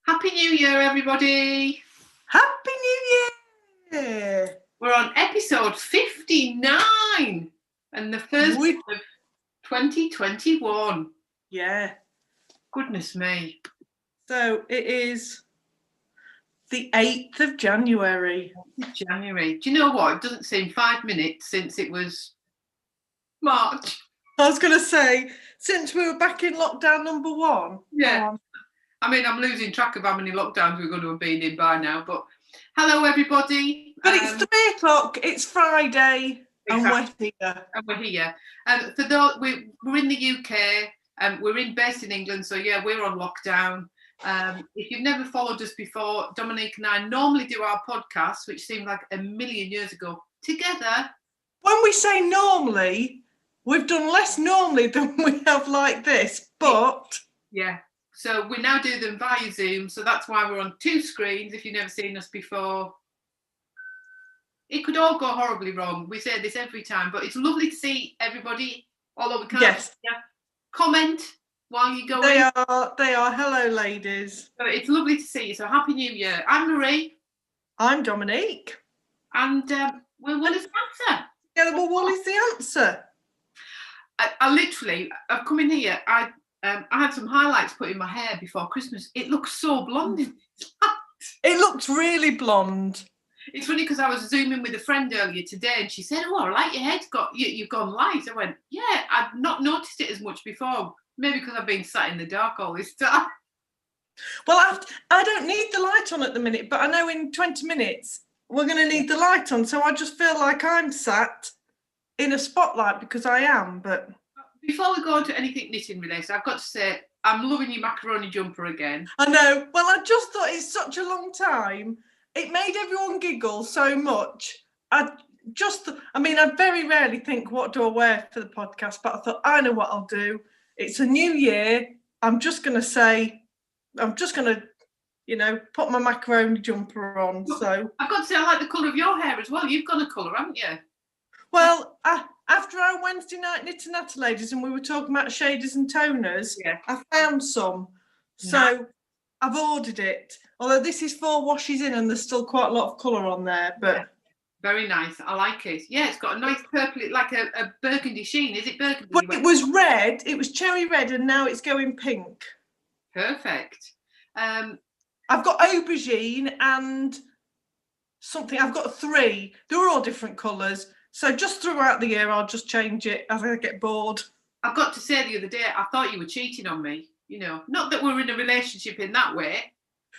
Happy New Year, everybody. Happy New Year. We're on episode 59 and the first one of 2021. Yeah. Goodness me. So it is the 8th of January. January. Do you know what? It doesn't seem 5 minutes since it was March. I was going to say, since we were back in lockdown number 1. Yeah. I mean, I'm losing track of how many lockdowns we're going to have been in by now. But hello, everybody. But it's 3 o'clock. It's Friday. Exactly. And we're here. And we're here. For those, we're in the UK. We're based in England. So, yeah, we're on lockdown. If you've never followed us before, Dominique and I normally do our podcast, which seemed like a million years ago, together. When we say normally, we've done less normally than we have like this. But... yeah. So we now do them via Zoom. So that's why we're on 2 screens. If you've never seen us before, it could all go horribly wrong. We say this every time, but it's lovely to see everybody, although we can't. Yes. Comment while you go. They are. Hello, ladies. So it's lovely to see you. So Happy New Year. I'm Marie. I'm Dominique. And we're Will is the answer. Yeah, well, Will is the answer. I've come in here. I had some highlights put in my hair before Christmas. It looks so blonde. It looks really blonde. It's funny because I was Zooming with a friend earlier today and she said, "Oh, I like your hair's you've gone light." I went, "Yeah, I've not noticed it as much before. Maybe because I've been sat in the dark all this time." Well, I don't need the light on at the minute, but I know in 20 minutes we're going to need the light on. So I just feel like I'm sat in a spotlight because I am, but... Before we go on to anything knitting related, I've got to say, I'm loving your macaroni jumper again. I know. Well, I just thought it's such a long time. It made everyone giggle so much. I very rarely think, what do I wear for the podcast? But I thought, I know what I'll do. It's a new year. I'm just going to, put my macaroni jumper on. So I've got to say, I like the colour of your hair as well. You've got a colour, haven't you? Well, after our Wednesday night Nudinits ladies and we were talking about shaders and toners, yeah. I found some. So I've ordered it. Although this is 4 washes in and there's still quite a lot of colour on there. But yeah. Very nice. I like it. Yeah, it's got a nice purple, like a burgundy sheen. Is it burgundy? Well, it was red. It was cherry red and now it's going pink. Perfect. I've got aubergine and something. I've got 3. They're all different colours. So just throughout the year, I'll just change it as I get bored. I've got to say the other day, I thought you were cheating on me. Not that we're in a relationship in that way.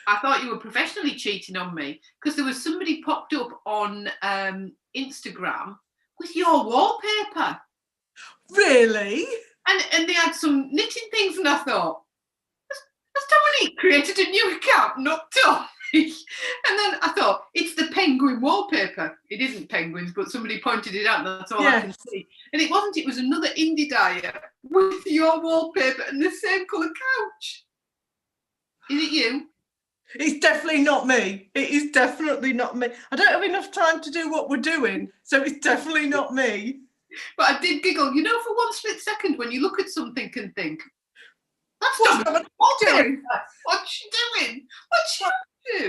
I thought you were professionally cheating on me because there was somebody popped up on Instagram with your wallpaper. Really? And they had some knitting things and I thought, has Dominique created a new account, not Tom? And then I thought, it's the penguin wallpaper. It isn't penguins, but somebody pointed it out and that's all I can see. And it wasn't, it was another indie dyer with your wallpaper and the same colour couch. Is it you? It's definitely not me. It is definitely not me. I don't have enough time to do what we're doing, so it's definitely not me. But I did giggle, for one split second when you look at something and think, that's Dominique. What's she doing? What's she doing?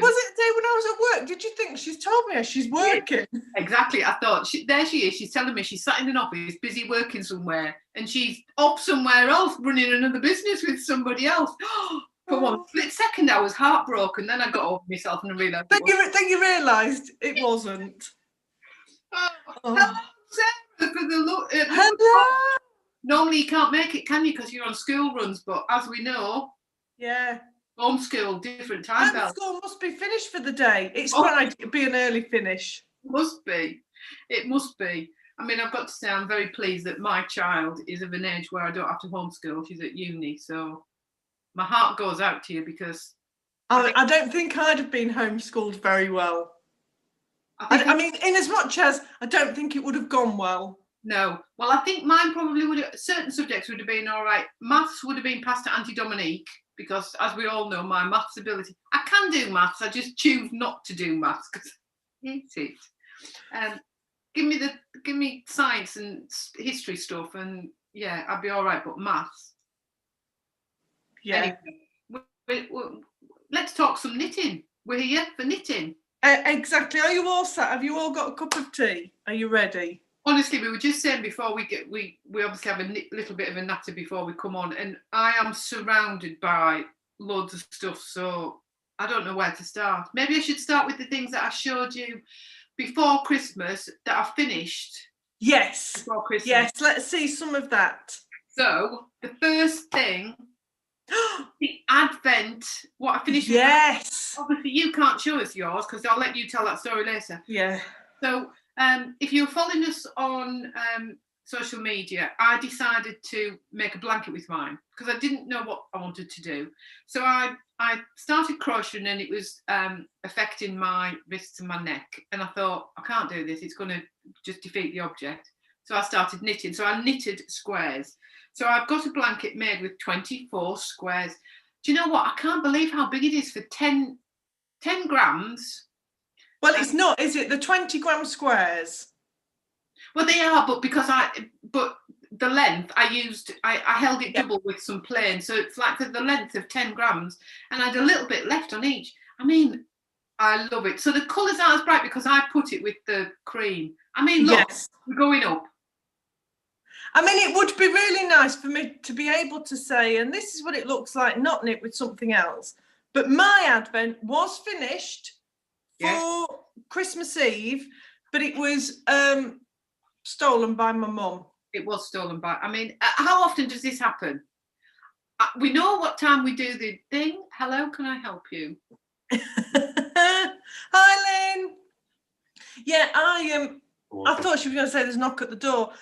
Was it the day when I was at work? Did you think she's told me she's working? Yeah, exactly. I thought, there she is. She's telling me she's sat in an office, busy working somewhere, and she's off somewhere else, running another business with somebody else. For one split second, I was heartbroken. Then I got over myself and I realised. Then you realised it wasn't. Hello, Sarah, for the hello. Normally you can't make it, can you? Because you're on school runs. But as we know, yeah. Homeschool, different time. Homeschool must be finished for the day. It's Friday, it'll be an early finish. Must be. It must be. I mean, I've got to say I'm very pleased that my child is of an age where I don't have to homeschool. She's at uni, so my heart goes out to you because... I don't think I'd have been homeschooled very well. I mean, in as much as I don't think it would have gone well. No. Well, I think mine probably would have... Certain subjects would have been all right. Maths would have been passed to Auntie Dominique. Because, as we all know, my maths ability, I can do maths, I just choose not to do maths because I hate it. Give me science and history stuff, and yeah, I'd be all right. But maths, yeah. Anyway, let's talk some knitting. We're here for knitting. Exactly. Are you all set? Have you all got a cup of tea? Are you ready? Honestly, we were just saying before we obviously have a little bit of a natter before we come on, and I am surrounded by loads of stuff, so I don't know where to start. Maybe I should start with the things that I showed you before Christmas that I finished. Yes. Before Christmas. Yes, let's see some of that. So the first thing, the Advent, what I finished with. Yes. Obviously, you can't show us yours because I'll let you tell that story later. Yeah. So if you're following us on social media, I decided to make a blanket with mine because I didn't know what I wanted to do. So I started crocheting and it was affecting my wrists and my neck. And I thought, I can't do this. It's going to just defeat the object. So I started knitting. So I knitted squares. So I've got a blanket made with 24 squares. Do you know what? I can't believe how big it is for 10 grams. Well, it's not, is it? The 20-gram squares. Well, they are, but but the length I held it double with some plain, so it's like the length of 10 grams, and I had a little bit left on each. I mean, I love it. So the colours aren't as bright because I put it with the cream. I mean, look, yes. We're going up. I mean, it would be really nice for me to be able to say, and this is what it looks like, not knit with something else. But my Advent was finished for Christmas Eve, but it was stolen by my mum. It was stolen by, I mean, how often does this happen? We know what time we do the thing. Hello, can I help you? Hi, Lynn. Yeah, I thought she was going to say there's a knock at the door.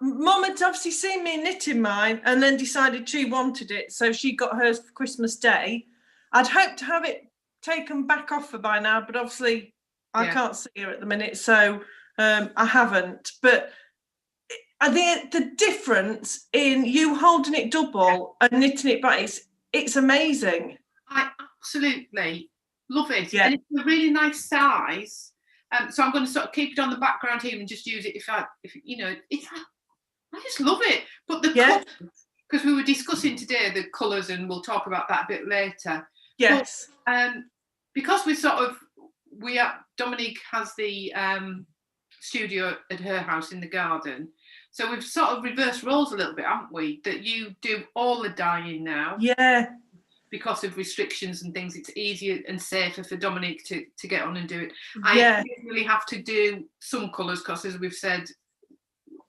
Mum had obviously seen me knitting mine and then decided she wanted it, so she got hers for Christmas Day. I'd hoped to have it taken back off her by now, but obviously I can't see her at the minute, so I haven't. But I think the difference in you holding it double and knitting it back, it's amazing. I absolutely love it. Yeah. And it's a really nice size. So I'm going to sort of keep it on the background here and just use it if you know, I just love it. But the colours, because we were discussing today the colours, and we'll talk about that a bit later. Yes. But, because Dominique has the studio at her house in the garden, so we've sort of reversed roles a little bit, haven't we? That you do all the dyeing now. Yeah. Because of restrictions and things, it's easier and safer for Dominique to get on and do it. I really have to do some colours because, as we've said,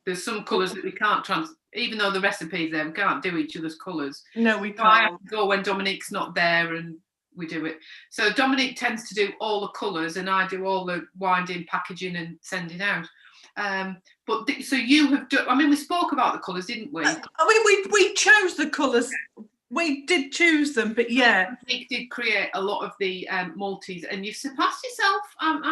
there's some colours that we can't even though the recipe's there, we can't do each other's colours. No, we can't. So I have to go when Dominique's not there and we do it. So Dominique tends to do all the colours and I do all the winding, packaging and sending out. So you have done, I mean, we spoke about the colours, didn't we? I mean, we chose the colours. We did choose them, but Nick did create a lot of the multis, and you've surpassed yourself. And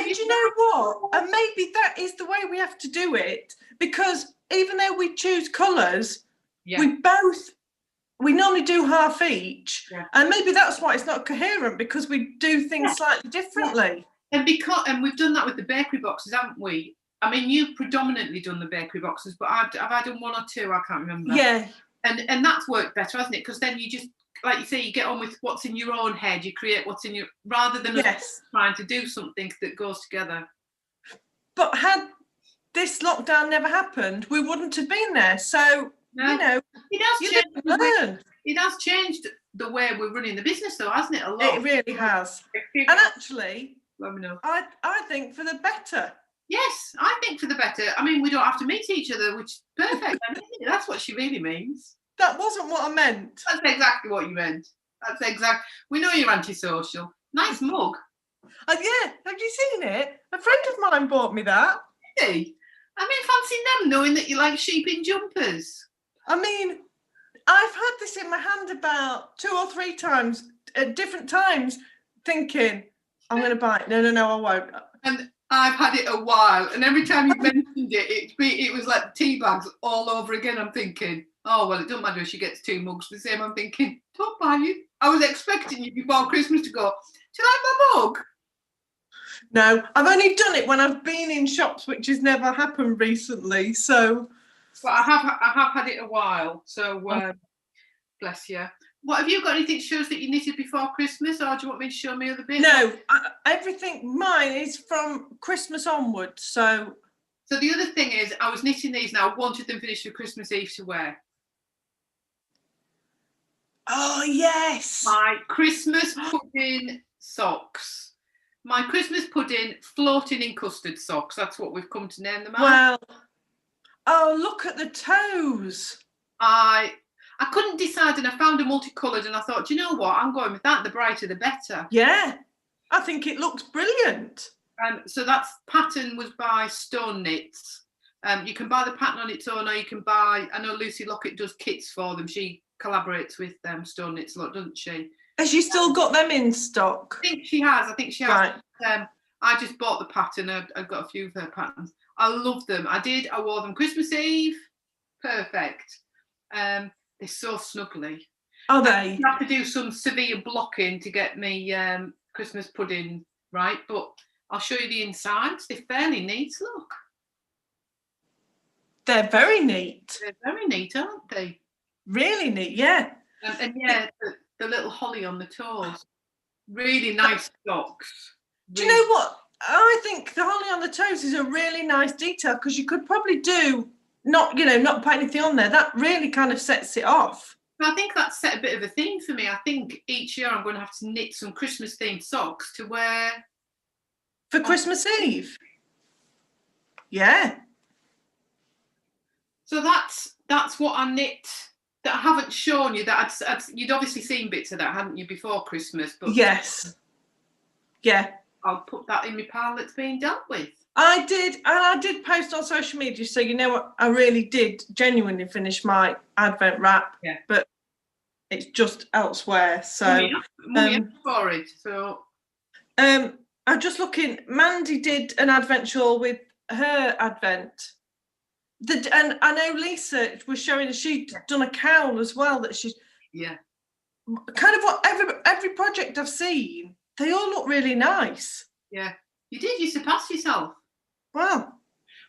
you know what? And maybe that is the way we have to do it, because even though we choose colours, we normally do half each, and maybe that's why it's not coherent, because we do things slightly differently. And we've done that with the bakery boxes, haven't we? I mean, you've predominantly done the bakery boxes, but have I done one or two? I can't remember. Yeah. And that's worked better, hasn't it? Because then you just, like you say, you get on with what's in your own head. You create what's in your, rather than trying to do something that goes together. But had this lockdown never happened, we wouldn't have been there. So, you know, it has changed the way we're running the business, though, hasn't it? A lot. It really has. And actually, let me know. I think for the better. Yes, I think for the better. I mean, we don't have to meet each other, which is perfect. I mean, that's what she really means. That wasn't what I meant. That's exactly what you meant. We know you're antisocial. Nice mug. Yeah, have you seen it? A friend of mine bought me that. Did he? I mean, fancy them knowing that you like sheep in jumpers. I mean, I've had this in my hand about 2 or 3 times at different times, thinking, I'm going to buy it. No, I won't. And I've had it a while, and every time you mentioned it was like tea bags all over again. I'm thinking, oh, well, it doesn't matter if she gets 2 mugs the same. I'm thinking, don't buy it. I was expecting you before Christmas to go, do you like my mug? No, I've only done it when I've been in shops, which has never happened recently. So, but I have had it a while. So, bless you. What, have you got anything that shows that you knitted before Christmas, or do you want me to show me other bits? No, everything, mine is from Christmas onwards, so... So the other thing is, I was knitting these and I wanted them finished for Christmas Eve to wear. Oh, yes! My Christmas pudding socks. My Christmas pudding floating in custard socks. That's what we've come to name them as. Well, oh, look at the toes. I couldn't decide, and I found a multicoloured, and I thought, do you know what? I'm going with that. The brighter, the better. Yeah, I think it looks brilliant. So that pattern was by Stone Knits. You can buy the pattern on its own, or you can buy, I know Lucy Lockett does kits for them. She collaborates with Stone Knits a lot, doesn't she? Has she still got them in stock? I think she has. Right. I just bought the pattern. I've got a few of her patterns. I love them. I wore them Christmas Eve. Perfect. They're so snuggly. Are they? You have to do some severe blocking to get me Christmas pudding right, but I'll show you the insides. They're fairly neat, look. They're very neat. They're very neat, aren't they? Really neat, yeah. And yeah, the little holly on the toes. Really nice socks. Do you know what? I think the holly on the toes is a really nice detail, because you could probably do not put anything on there. That really kind of sets it off. I think that's set a bit of a theme for me. I think each year I'm going to have to knit some Christmas themed socks to wear for Christmas Eve. Yeah. So that's what I knit that I haven't shown you. That you'd obviously seen bits of that, hadn't you, before Christmas? But yes. Yeah. I'll put that in my pile that's being dealt with. I did, and I did post on social media, so you know what, I really did genuinely finish my Advent wrap, yeah. But it's just elsewhere. So money for it. So I'm just looking. Mandy did an Advent shawl with her Advent. And I know Lisa was showing she'd done a cowl as well. That she's kind of what every project I've seen, they all look really nice. Yeah, you did. You surpassed yourself. Wow.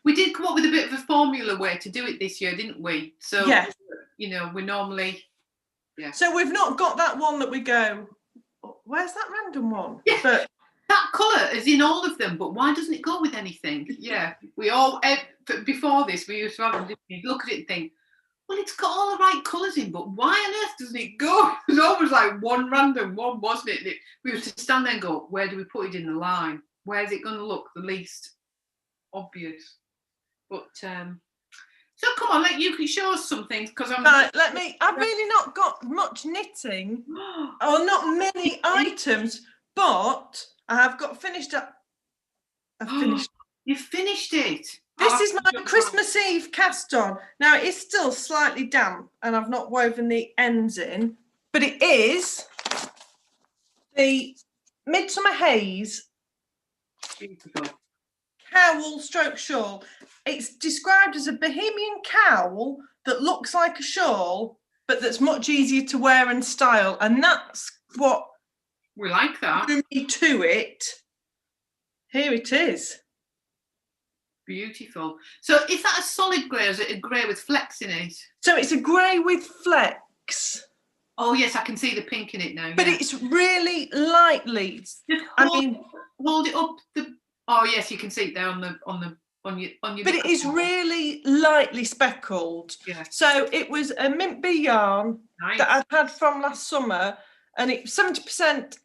We did come up with a bit of a formula way to do it this year, didn't we? So yeah, we normally So we've not got that one that we go, where's that random one? Yeah. But that colour is in all of them, but why doesn't it go with anything? Yeah, we all before this we used to have you look at it and think, well, it's got all the right colours in, but why on earth doesn't it go? It was always like one random one, wasn't it? We used to stand there and go, where do we put it in the line? Where's it going to look the least obvious? But so come on, you can show us some things, because I'm right. I've really not got much knitting, or not many items, but I have got finished up. I've finished. You've finished it. This is my Christmas Eve cast on. Now, it is still slightly damp, and I've not woven the ends in, but it is the Midsummer Haze cowl stroke shawl. It's described as a bohemian cowl that looks like a shawl, but that's much easier to wear and style, and that's what we like that. Drew me to it. Here it is. Beautiful. So is that a solid grey, or is it a grey with flecks in it? So it's a grey with flecks. Oh yes, I can see the pink in it now. But it's really lightly. Hold it up. Oh yes, you can see it there on your. But it is really lightly speckled. Yeah. So it was a mint bee yarn that I'd had from last summer, and it's 70%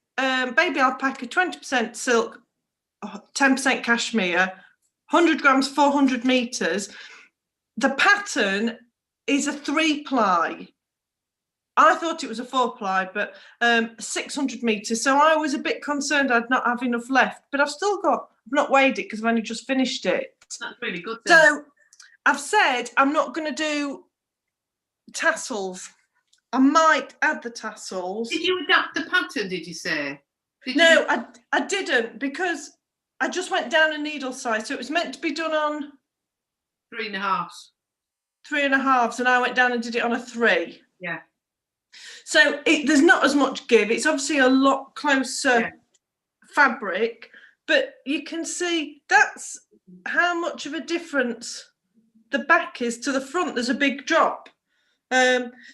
baby alpaca, 20% silk, 10% cashmere. 100 grams, 400 meters. The pattern is a 3-ply. I thought it was a 4-ply, but 600 meters. So I was a bit concerned I'd not have enough left, but I've not weighed it because I've only just finished it. That's really good then. So I've said I'm not going to do tassels. I might add the tassels. Did you adapt the pattern, did you say? I didn't, because I just went down a needle size, so it was meant to be done on 3.5. 3.5, and I went down and did it on a 3. Yeah. So there's not as much give. It's obviously a lot closer fabric, but you can see that's how much of a difference the back is to the front. There's a big drop.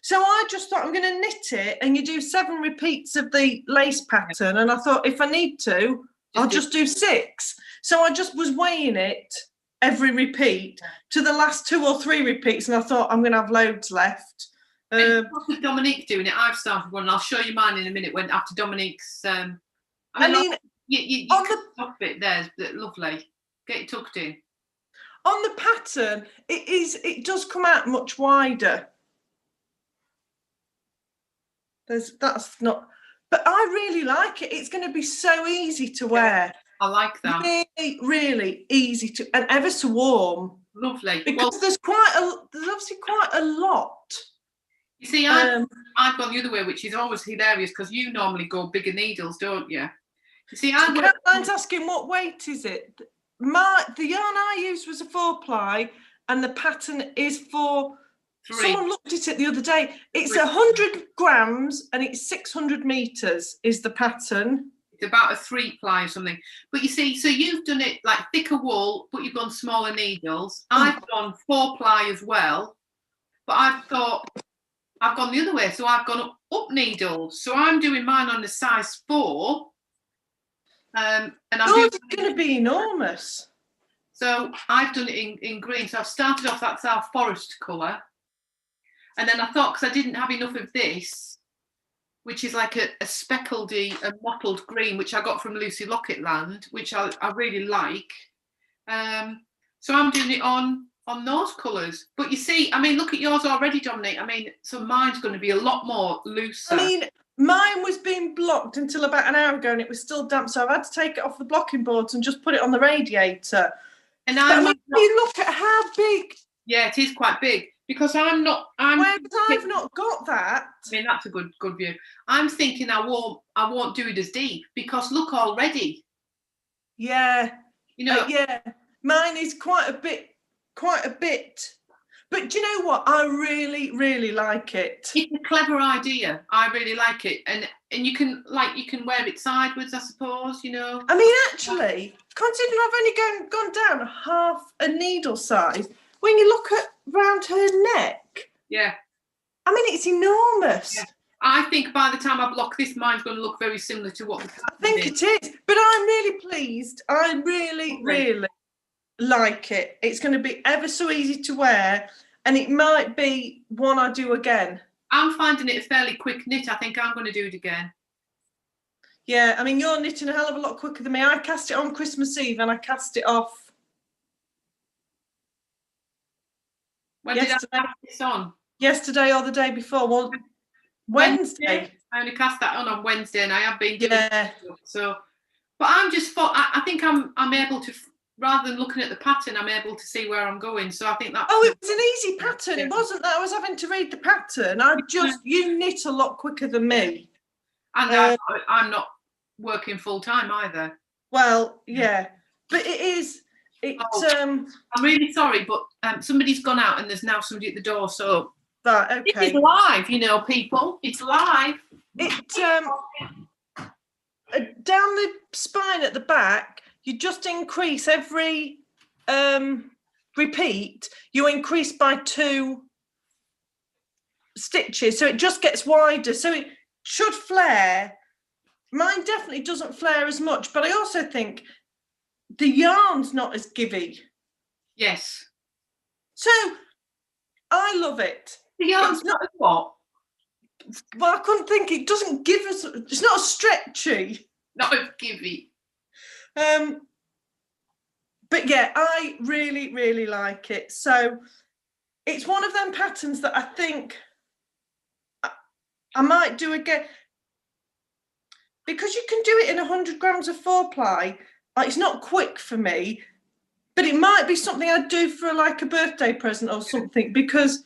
So I just thought I'm going to knit it, and you do 7 repeats of the lace pattern. And I thought if I need to, I'll just do 6. So I just was weighing it every repeat to the last 2 or 3 repeats, and I thought I'm going to have loads left. After Dominique doing it, I've started one, and I'll show you mine in a minute. When after Dominique's, you cut off it there, lovely. Get it tucked in. On the pattern, it does come out much wider. That's not, but I really like it. It's going to be so easy to wear. I like that. Really, really easy to, and ever so warm. Lovely. Because there's obviously quite a lot. You see, I've gone the other way, which is always hilarious because you normally go bigger needles, don't you? You see, Caroline's asking what weight is it? The yarn I used was a 4-ply, and the pattern is for 3. Someone looked at it the other day. It's 100 grams and it's 600 meters is the pattern. It's about a 3-ply or something. But you see, so you've done it like thicker wool, but you've gone smaller needles. I've gone 4-ply as well, but I've thought I've gone the other way, so I've gone up needles. So I'm doing mine on the size 4. And it's going to be enormous. So I've done it in green. So I've started off, that's our forest colour. And then I thought, because I didn't have enough of this, which is like a speckled, a mottled green, which I got from Lucy Locatelli, which I really like. So I'm doing it on those colours. But you see, I mean, look at yours already, Dominique. I mean, so mine's going to be a lot more looser. I mean, mine was being blocked until about an hour ago, and it was still damp, so I've had to take it off the blocking boards and just put it on the radiator. And you look at how big. Yeah, it is quite big. Because I've not got that. I mean, that's a good view. I'm thinking I won't do it as deep because look already. Yeah. You know. Yeah. Mine is quite a bit. But do you know what? I really, really like it. It's a clever idea. I really like it, and you can wear it sideways, I suppose. You know. I mean, actually, considering I've only gone down half a needle size. When you look at round her neck, yeah, I mean it's enormous. Yeah. I think by the time I block this, mine's going to look very similar to what the pattern I think it is. But I'm really pleased. I really, really like it. It's going to be ever so easy to wear, and it might be one I do again. I'm finding it a fairly quick knit. I think I'm going to do it again. Yeah, I mean you're knitting a hell of a lot quicker than me. I cast it on Christmas Eve and I cast it off. When did I cast this on? Yesterday or the day before? Well, Wednesday. I only cast that on Wednesday, and I have been doing stuff. So, but I'm just I think I'm able to, rather than looking at the pattern, I'm able to see where I'm going. So I think that. Oh, it was an easy pattern. It wasn't that I was having to read the pattern. You knit a lot quicker than me. And I'm not working full time either. Well, yeah, but it is. I'm really sorry, but somebody's gone out and there's now somebody at the door. So right, okay. It is live, you know, people. It's live. Down the spine at the back, you just increase every repeat. You increase by 2 stitches, so it just gets wider. So it should flare. Mine definitely doesn't flare as much, but I also think the yarn's not as givey. Yes. So I love it. The yarn's not as what? Well, I couldn't think. It doesn't give us. It's not as stretchy. Not as givey. But yeah, I really, really like it. So it's one of them patterns that I think I might do again. Because you can do it in 100 grams of 4-ply. It's not quick for me, but it might be something I'd do for like a birthday present or something because.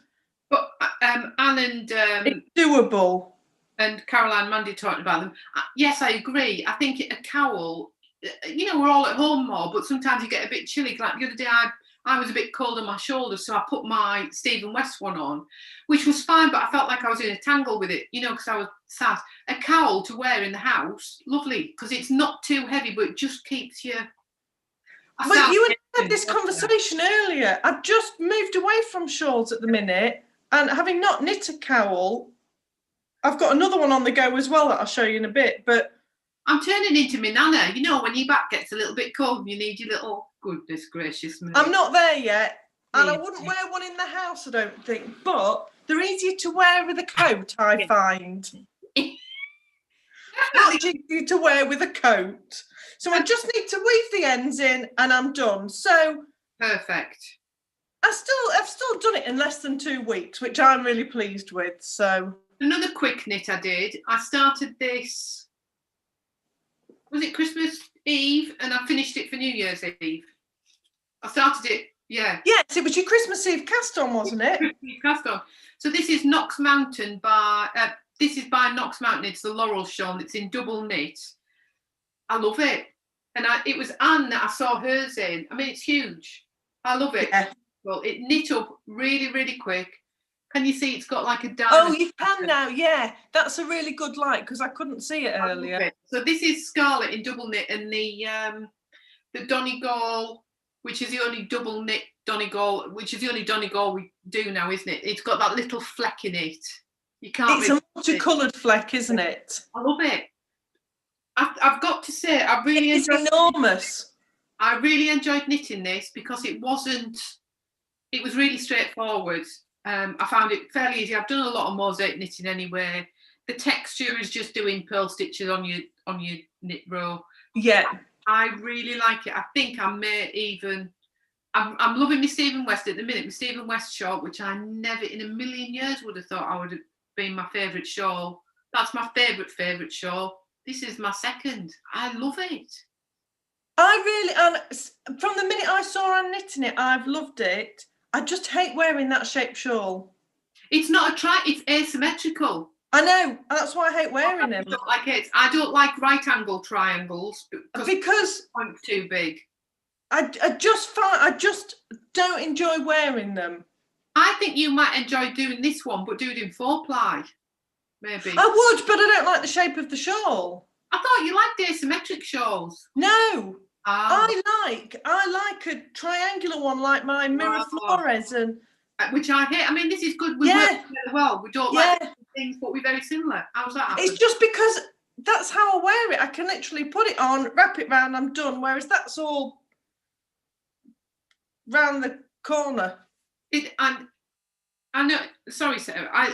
But Anne and it's doable. And Caroline, Mandy talking about them. Yes, I agree. I think a cowl. You know, we're all at home more, but sometimes you get a bit chilly. Like the other day, I was a bit cold on my shoulders, so I put my Stephen West one on, which was fine, but I felt like I was in a tangle with it, you know, because I was sad. A cowl to wear in the house, lovely, because it's not too heavy, but it just keeps you. Well, you had this conversation earlier. I've just moved away from shawls at the minute, And having not knit a cowl, I've got another one on the go as well that I'll show you in a bit. But I'm turning into my nana. You know, when your back gets a little bit cold, you need your little, goodness gracious me. I'm not there yet. And I wouldn't wear one in the house, I don't think. But they're easier to wear with a coat, I find. Much easier to wear with a coat. So I just need to weave the ends in and I'm done. So perfect. I've still done it in less than 2 weeks, which I'm really pleased with. So another quick knit I did. I started this, was it Christmas Eve? And I finished it for New Year's Eve. I started it, yeah. Yes, it was your Christmas Eve cast on, wasn't it? Christmas Eve cast on. So this is Knox Mountain by, this is by Knox Mountain. It's the Laurel shawl. It's in double knit. I love it. And it was Anne that I saw hers in. I mean, it's huge. I love it. Yeah. Well, it knit up really, really quick. Can you see it's got like a diamond? Oh, you can now, yeah. That's a really good light because I couldn't see it earlier. So this is Scarlet in double knit, and the donegal, which is the only double knit donegal, which is the only donegal we do now, isn't it? It's got that little fleck in it. You can't. It's a multicoloured fleck, isn't it? I love it. I've got to say, I really enjoyed. It's enormous. I really enjoyed knitting this because it was really straightforward. I found it fairly easy. I've done a lot of mosaic knitting anyway. The texture is just doing pearl stitches on your knit row. Yeah. I really like it. I think I may even, I'm loving my Stephen West at the minute. My Stephen West shawl, which I never in a million years would have thought I would have been my favourite shawl. That's my favourite shawl. This is my second. I love it. And from the minute I saw her knitting it, I've loved it. I just hate wearing that shaped shawl. It's not it's asymmetrical. I know. That's why I hate wearing them. I don't like right angle triangles because I'm too big. I just don't enjoy wearing them. I think you might enjoy doing this one, but do it in 4-ply. Maybe. I would, but I don't like the shape of the shawl. I thought you liked asymmetric shawls. No. I like a triangular one like my Mirror Flores and which I hate. I mean, this is good. We work together well. We don't like things, but we're very similar. How's that happen? It's just because that's how I wear it. I can literally put it on, wrap it round, I'm done. Whereas that's all round the corner. I know. Sorry, Sarah.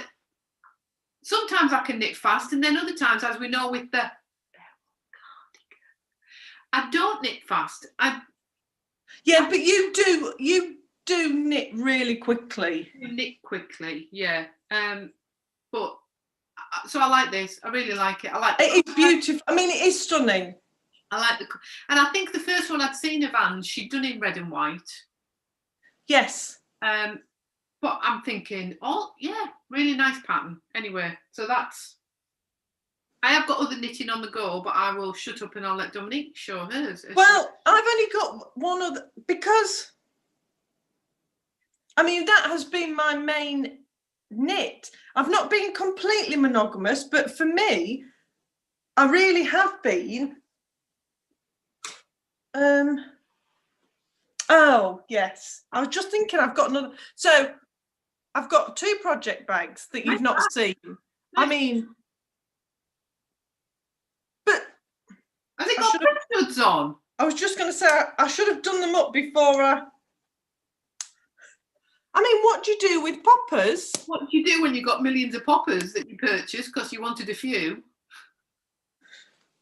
Sometimes I can knit fast, and then other times, as we know, with the I don't knit fast. But you do knit really quickly. You knit quickly, yeah. But so I like this. I really like it. I like it. It's beautiful. I mean, it is stunning. I like and I think the first one I'd seen of Anne's, she'd done in red and white. Yes. But I'm thinking, oh yeah, really nice pattern. Anyway, so I have got other knitting on the go, but I will shut up and I'll let Dominique show hers. Well, I've only got one other because I mean that has been my main knit. I've not been completely monogamous, but for me, I really have been. Oh yes, I was just thinking I've got another. So I've got 2 project bags that you've not seen. I mean. Has it got hoods on? I was just going to say, I should have done them up before I mean, what do you do with poppers? What do you do when you've got millions of poppers that you purchase because you wanted a few?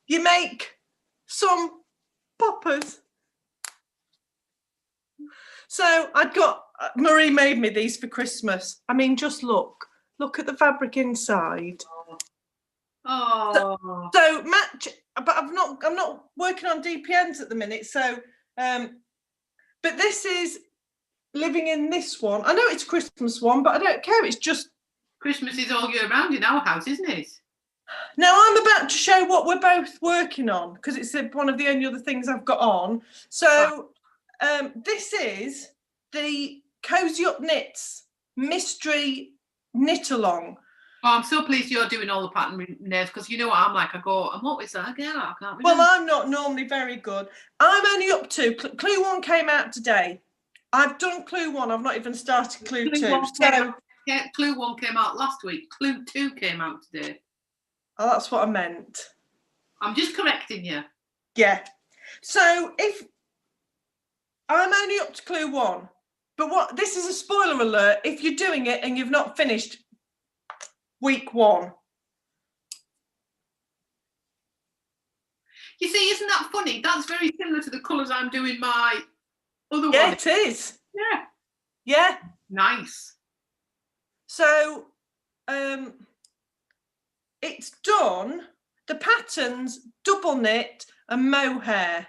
You make some poppers. So I'd got, Marie made me these for Christmas. I mean, just look at the fabric inside. Oh. So match, but I'm not working on DPNs at the minute. So, but this is living in this one. I know it's a Christmas one, but I don't care. It's just Christmas is all year round in our house, isn't it? Now I'm about to show what we're both working on because it's one of the only other things I've got on. So this is the Cozy Up Knits Mystery Knit-along. Oh, I'm so pleased you're doing all the pattern names because you know what I'm like. I go, and what is that again? I can't remember. Well, I'm not normally very good. I'm only up to Clue 1 came out today. I've done Clue 1. I've not even started Clue 2. So Clue 1 came out last week. Clue 2 came out today. Oh, that's what I meant. I'm just correcting you. Yeah. So if I'm only up to clue 1, but this is a spoiler alert if you're doing it and you've not finished week 1. You see, isn't that funny? That's very similar to the colours I'm doing my other one. Yeah, it is. Yeah. Yeah. Nice. So it's done, the patterns, double knit and mohair.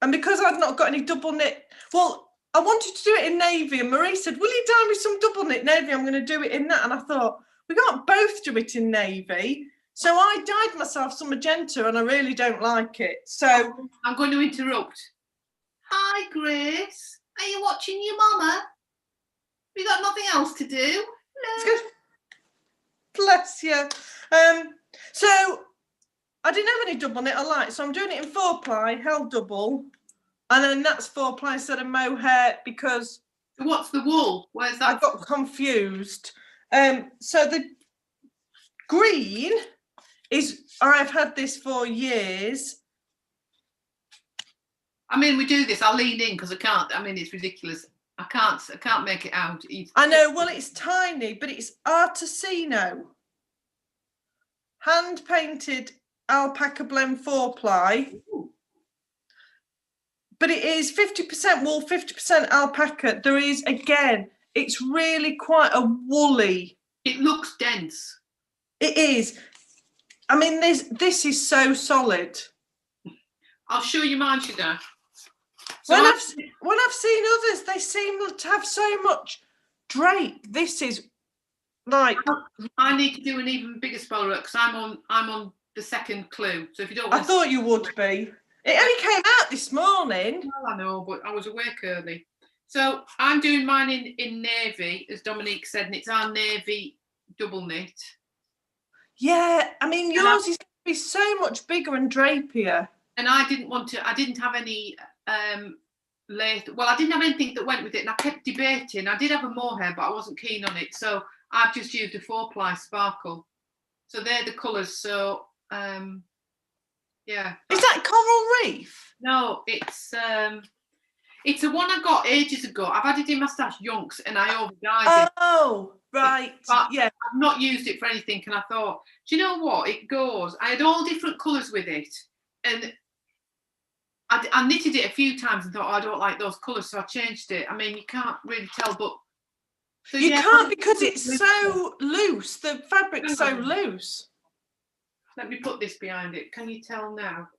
And because I've not got any double knit, well, I wanted to do it in navy, and Marie said, will you dye me some double knit navy? I'm going to do it in that. And I thought, we can't both do it in navy. So I dyed myself some magenta, and I really don't like it. So I'm going to interrupt. Hi, Grace. Are you watching your mama? We got nothing else to do? No. Bless you. So I didn't have any double knit I like, so I'm doing it in 4-ply, held double, and then that's 4-ply instead of mohair because. What's the wool? Where's that? I got confused. So the green is, I've had this for years. I mean, we do this. I'll lean in because I can't. I mean, it's ridiculous. I can't make it out. I know. Well, it's tiny, but it's artesino, hand painted alpaca blend 4-ply. Ooh. But it is 50% wool, 50% alpaca. There is, again, it's really quite a woolly. It looks dense. It is. I mean, this is so solid. I'll show you mine, Sugar. So when I've seen others, they seem to have so much drape. This is like. I need to do an even bigger spoiler because I'm on the second clue. So if you don't, I thought you would be. It only came out this morning. Well, I know, but I was awake early. So I'm doing mine in navy, as Dominique said, and it's our navy double knit. Yeah, I mean yours is going to be so much bigger and drapier. And I didn't have any well, I didn't have anything that went with it, and I kept debating. I did have a mohair, but I wasn't keen on it, so I've just used a 4-ply sparkle. So they're the colours. So yeah. Is that coral reef? No, it's a one I got ages ago. I've had it in my stash yonks, and I overdyed it. Oh, right. But yeah. I've not used it for anything, and I thought, do you know what? It goes. I had all different colours with it, and I knitted it a few times and thought, oh, I don't like those colours, so I changed it. I mean, you can't really tell, but so you can't because it's so loose. The fabric's so loose. Let me put this behind it. Can you tell now?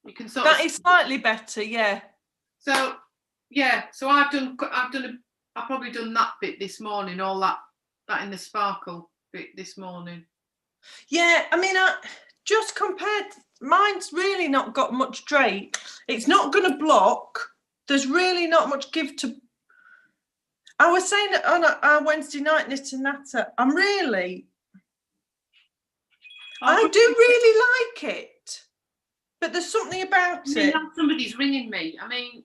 You can sort of. That is slightly better, yeah. So yeah, so I've probably done that bit this morning, all that in the sparkle bit this morning. Yeah, I mean, just compared, mine's really not got much drape. It's not going to block. There's really not much give to. I was saying that on our Wednesday night knit and natter, I do really like it, but there's something about it. Somebody's ringing me. I mean,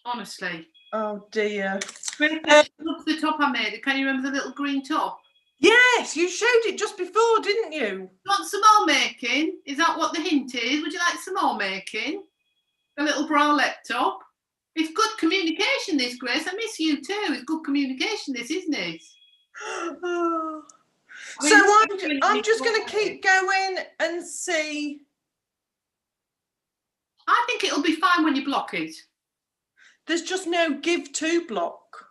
honestly. Oh dear. Look the top I made. Can you remember the little green top? Yes, you showed it just before, didn't you? Want some more making? Is that what the hint is? Would you like some more making? A little bralette top. It's good communication, this, Grace. I miss you too. It's good communication, this, isn't it? I'm just going to keep going and see. I think it'll be fine when you block it. There's just no give to block.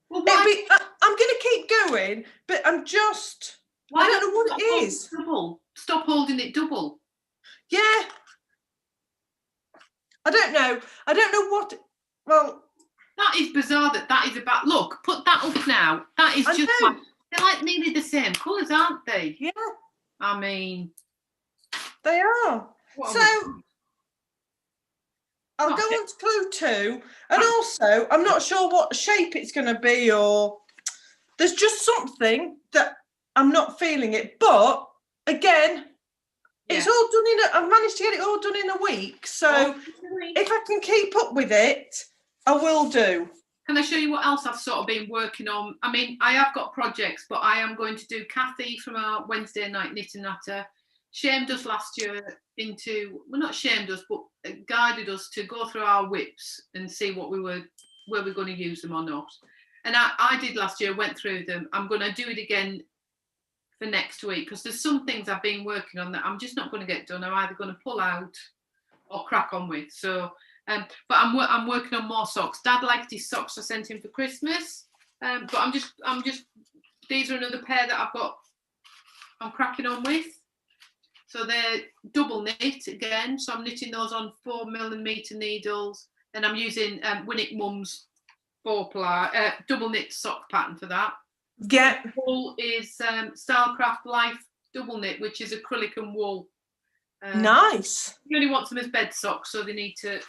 Well, I'm going to keep going, but I don't know what it is. Double. Stop holding it double. Yeah. I don't know what. Well, that is bizarre. That is about. Look, put that up now. That is just like, they're like nearly the same colours, aren't they? Yeah. I mean, they are. I'll go on to clue 2, and also I'm not sure what shape it's going to be, or there's just something that I'm not feeling it. But again, it's all done I've managed to get it all done in a week. So if I can keep up with it, I will do. Can I show you what else I've sort of been working on? I mean, I have got projects, but I am going to do Kathy from our Wednesday night knit and natter. Shamed us last year into, well, not shamed us, but guided us to go through our whips and see what where we're going to use them or not. And I did last year, went through them. I'm going to do it again for next week because there's some things I've been working on that I'm just not going to get done. I'm either going to pull out or crack on with. So, but I'm working on more socks. Dad liked his socks I sent him for Christmas. But I'm just these are another pair that I'm cracking on with. So they're double knit again. So I'm knitting those on 4mm needles, and I'm using Winnick Mum's double knit sock pattern for that. Yeah. The wool is Stylecraft Life double knit, which is acrylic and wool. Nice. You only want them as bed socks, so they need to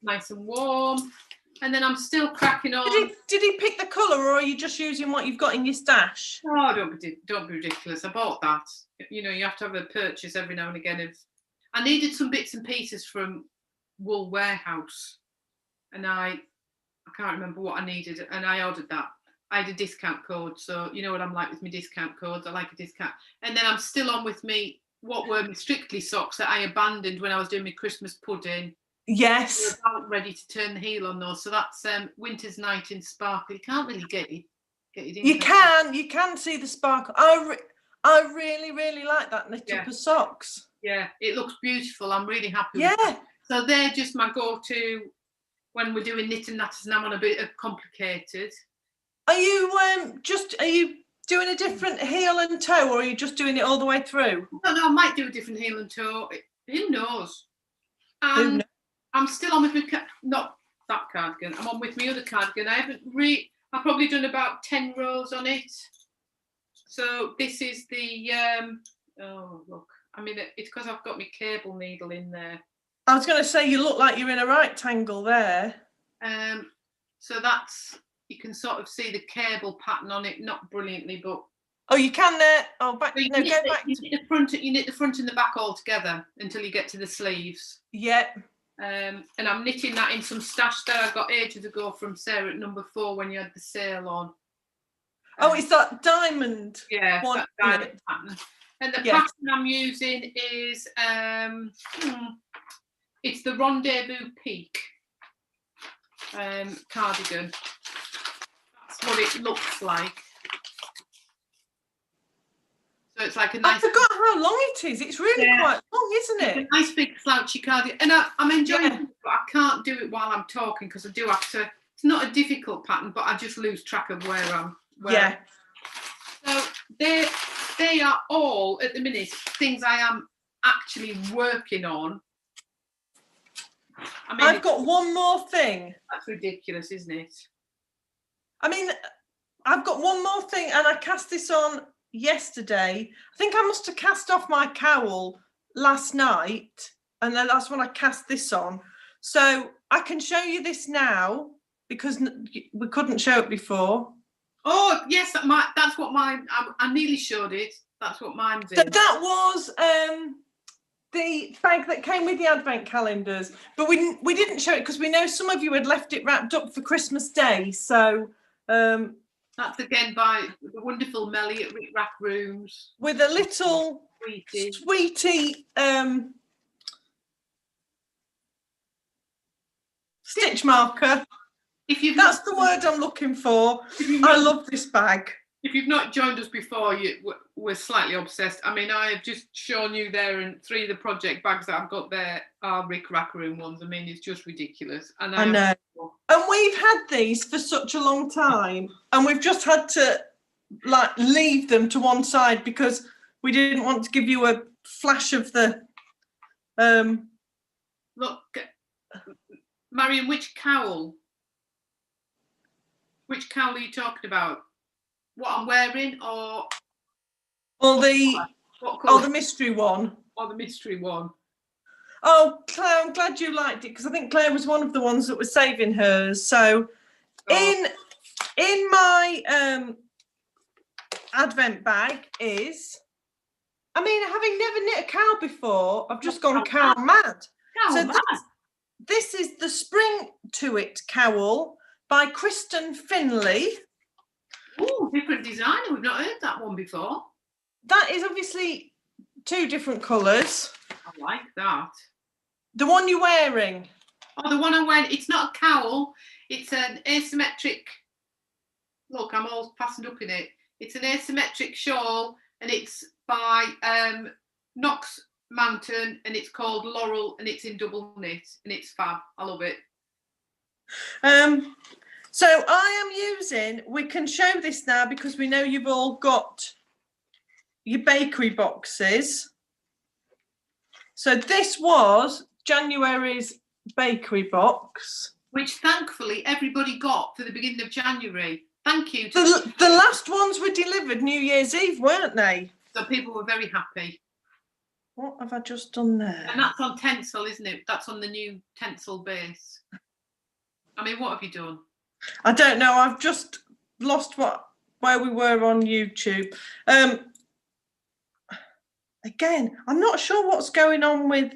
nice and warm. And then I'm still cracking on. Did he pick the colour, or are you just using what you've got in your stash? Oh, don't be ridiculous. I bought that. You know, you have to have a purchase every now and again. I needed some bits and pieces from Wool Warehouse, and I can't remember what I needed, and I ordered that. I had a discount code, so you know what I'm like with my discount codes. I like a discount. And then I'm still on with me what were my Strictly socks that I abandoned when I was doing my Christmas pudding. Yes. We're about ready to turn the heel on those. So that's Winter's Night in Sparkle. You can't really get it in. You can see the sparkle. I really like that knit up of socks. Yeah, it looks beautiful. I'm really happy with it. that. So they're just my go-to when we're doing knit and natters and I'm on a bit of complicated. Are you doing a different heel and toe, or are you just doing it all the way through? No, I might do a different heel and toe. Who knows? And I'm still on with my not that cardigan. I'm on with my other cardigan. I've probably done about 10 rows on it. So this is the oh look. I mean, it's because I've got my cable needle in there. I was going to say you look like you're in a rectangle there. So that's, you can sort of see the cable pattern on it, not brilliantly, but you can there. Oh, back. You knit the front and the back all together until you get to the sleeves. Yeah. And I'm knitting that in some stash that I got ages ago from Sarah at number 4 when you had the sale on. It's that diamond. Yeah, one, that diamond pattern. And the pattern I'm using is it's the Rendezvous Peak cardigan. That's what it looks like. So it's like a nice. I forgot how long it is. It's really quite long, isn't it? It's a nice big slouchy cardigan, and I'm enjoying it, but I can't do it while I'm talking because I do have to. It's not a difficult pattern, but I just lose track of where I'm. So they are all at the minute things I am actually working on. I mean, I've got one more thing. That's ridiculous, isn't it? I mean, I've got one more thing, and I cast this on yesterday. I think I must have cast off my cowl last night, and then that's when I cast this on. So I can show you this now because we couldn't show it before. Oh yes, that's what mine. I nearly showed it. That's what mine's in. So that was the bag that came with the advent calendars, but we didn't show it because we know some of you had left it wrapped up for Christmas Day. So that's again by the wonderful Melly at Rick Rack Rooms with a little sweetie stitch marker. That's the word I'm looking for. I love this bag. If you've not joined us before, we're slightly obsessed. I mean, I have just shown you there, and 3 of the project bags that I've got there are Rick Rackaroon ones. I mean, it's just ridiculous. And I know. And we've had these for such a long time, and we've just had to leave them to one side because we didn't want to give you a flash of the. Look, Marion, which cowl? Which cowl are you talking about? What I'm wearing, or the mystery one? Or the mystery one. Oh, Claire, I'm glad you liked it because I think Claire was one of the ones that was saving hers. So, in my advent bag is, I mean, having never knit a cowl before, I've just gone cowl mad. this is the Spring to It cowl by Kristen Finlay. Oh, different designer. We've not heard that one before. That is obviously 2 different colours. I like that. The one you're wearing. Oh, the one I'm wearing. It's not a cowl. It's an asymmetric. Look, I'm all fastened up in it. It's an asymmetric shawl, and it's by Knox Mountain, and it's called Laurel, and it's in double knit, and it's fab. I love it. So I am using, we can show this now because we know you've all got your bakery boxes. So this was January's bakery box. Which thankfully everybody got for the beginning of January. Thank you. The last ones were delivered New Year's Eve, weren't they? So people were very happy. What have I just done there? And that's on Tencel, isn't it? That's on the new Tencel base. I mean, what have you done? I don't know. I've just lost where we were on YouTube. Again, I'm not sure what's going on with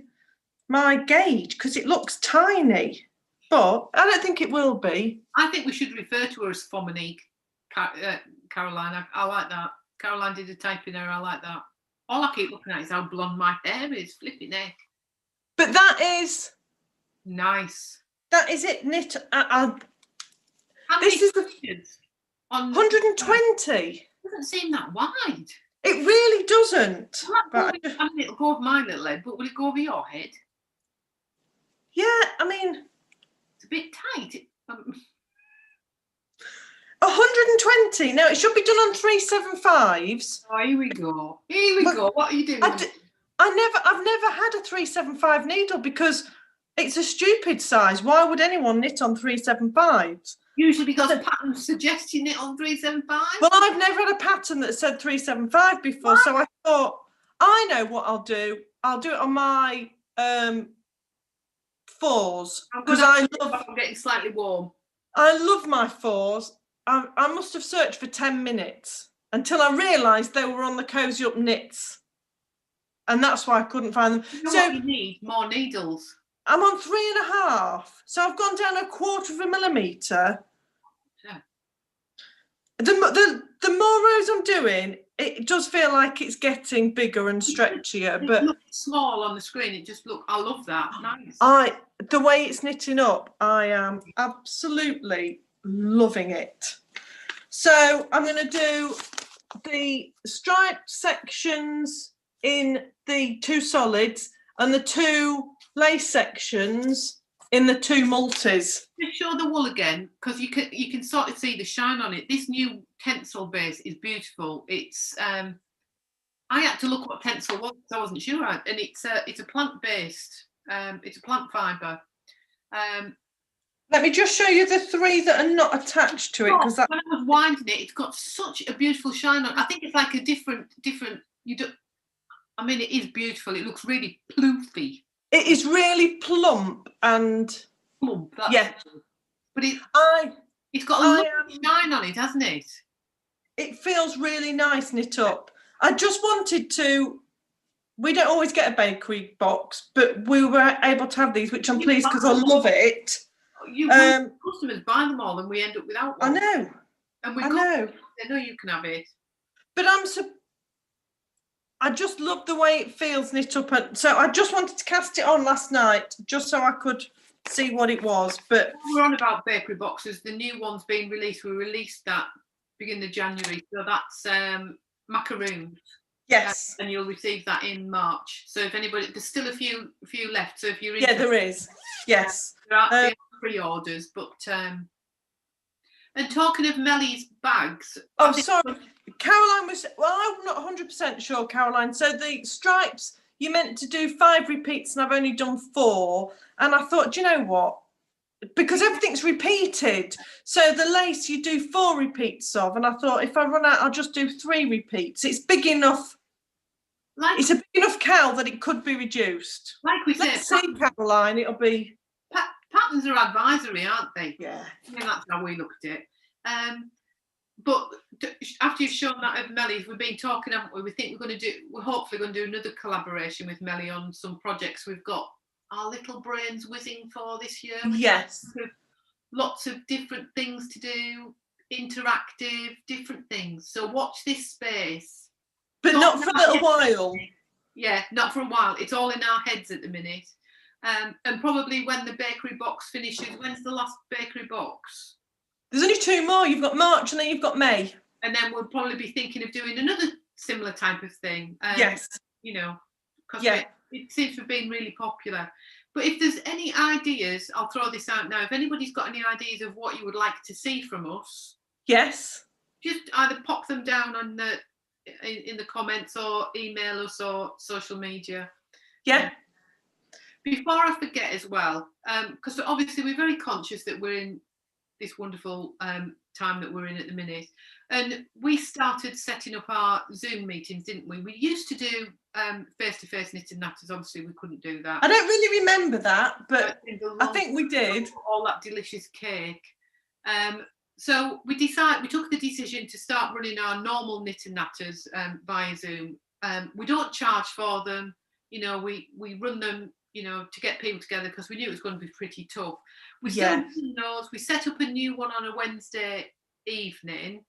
my gauge because it looks tiny, but I don't think it will be. I think we should refer to her as Dominique, Caroline. I like that. Caroline did a typing error. I like that. All I keep looking at is how blonde my hair is. Flipping neck. But that is nice. That is it. Knit. This is on 120. It doesn't seem that wide. It really doesn't. I mean, it'll go over my little head, but will it go over your head? Yeah, I mean, it's a bit tight. 120. Now it should be done on 375s. Oh, here we go. Here we go. What are you doing? I've never had a 375 needle because it's a stupid size. Why would anyone knit on 375s? Usually because patterns suggest you knit on 375. Well, I've never had a pattern that said 375 before, what? So I thought, I know what I'll do. I'll do it on my 4s because I'm getting slightly warm. I love my 4s. I must have searched for 10 minutes until I realised they were on the Cozy Up Knits, and that's why I couldn't find them. You know what you need? More needles. I'm on 3.5, so I've gone down 1/4 millimetre. Yeah. The more rows I'm doing, it does feel like it's getting bigger and stretchier. But it looks small on the screen. It just look. I love that. Nice. The way it's knitting up, I am absolutely loving it. So I'm going to do the striped sections in the 2 solids and the 2 lace sections in the 2 multis. Just show the wool again because you can sort of see the shine on it. This new Tencel base is beautiful. It's I had to look what Tencel was because I wasn't sure, and it's a plant based. It's a plant fibre. Let me just show you the 3 that are not attached to it because when I was winding it, it's got such a beautiful shine on. I think it's like a different. I mean, it is beautiful. It looks really ploofy. It is really plump and plump. Yeah, but it's got a lovely shine on it, hasn't it? It feels really nice knit up. I just wanted to. We don't always get a bakery box, but we were able to have these, which I'm pleased because I love it. Customers buy them all, and we end up without one. I know. And I know you can have it. But I just love the way it feels knit up, and so I just wanted to cast it on last night just so I could see what it was. But we're on about bakery boxes. The new one's being released. We released that beginning of January, so that's macaroons. Yes, and you'll receive that in March. So if anybody, there's still a few left. So if you're there is. Yes, there are pre-orders, but and talking of Melly's bags. Oh, sorry, Caroline was. Well, I'm not 100% sure, Caroline. So the stripes, you meant to do 5 repeats, and I've only done 4. And I thought, do you know what? Because everything's repeated. So the lace you do 4 repeats of, and I thought if I run out, I'll just do 3 repeats. It's big enough. It's a big enough cowl that it could be reduced. Like we said, let's see, Caroline. It'll be. Patterns are advisory, aren't they? Yeah. I mean, that's how we looked at it. But after you've shown that of Melly's, we've been talking, haven't we? We're hopefully going to do another collaboration with Melly on some projects we've got our little brains whizzing for this year. Yes. Lots of different things to do, interactive, different things. So watch this space. But not for a little while. Yeah, not for a while. It's all in our heads at the minute. And probably when the bakery box finishes, when's the last bakery box? There's only 2 more. You've got March and then you've got May. And then we'll probably be thinking of doing another similar type of thing. Yes. You know, because Yeah. it seems to have been really popular. But if there's any ideas, I'll throw this out now. If anybody's got any ideas of what you would like to see from us, Yes. just either pop them down on in the comments or email us or social media. Yeah. Before I forget as well, because obviously we're very conscious that we're in this wonderful time that we're in at the minute. And we started setting up our Zoom meetings, didn't we? We used to do face-to-face knit and natters. Obviously, we couldn't do that. I don't really remember that, but I think we did. All that delicious cake. So we took the decision to start running our normal knit and natters via Zoom. We don't charge for them. You know, we run them, you know, to get people together because we knew it was going to be pretty tough. We still those. We set up a new one on a Wednesday evening.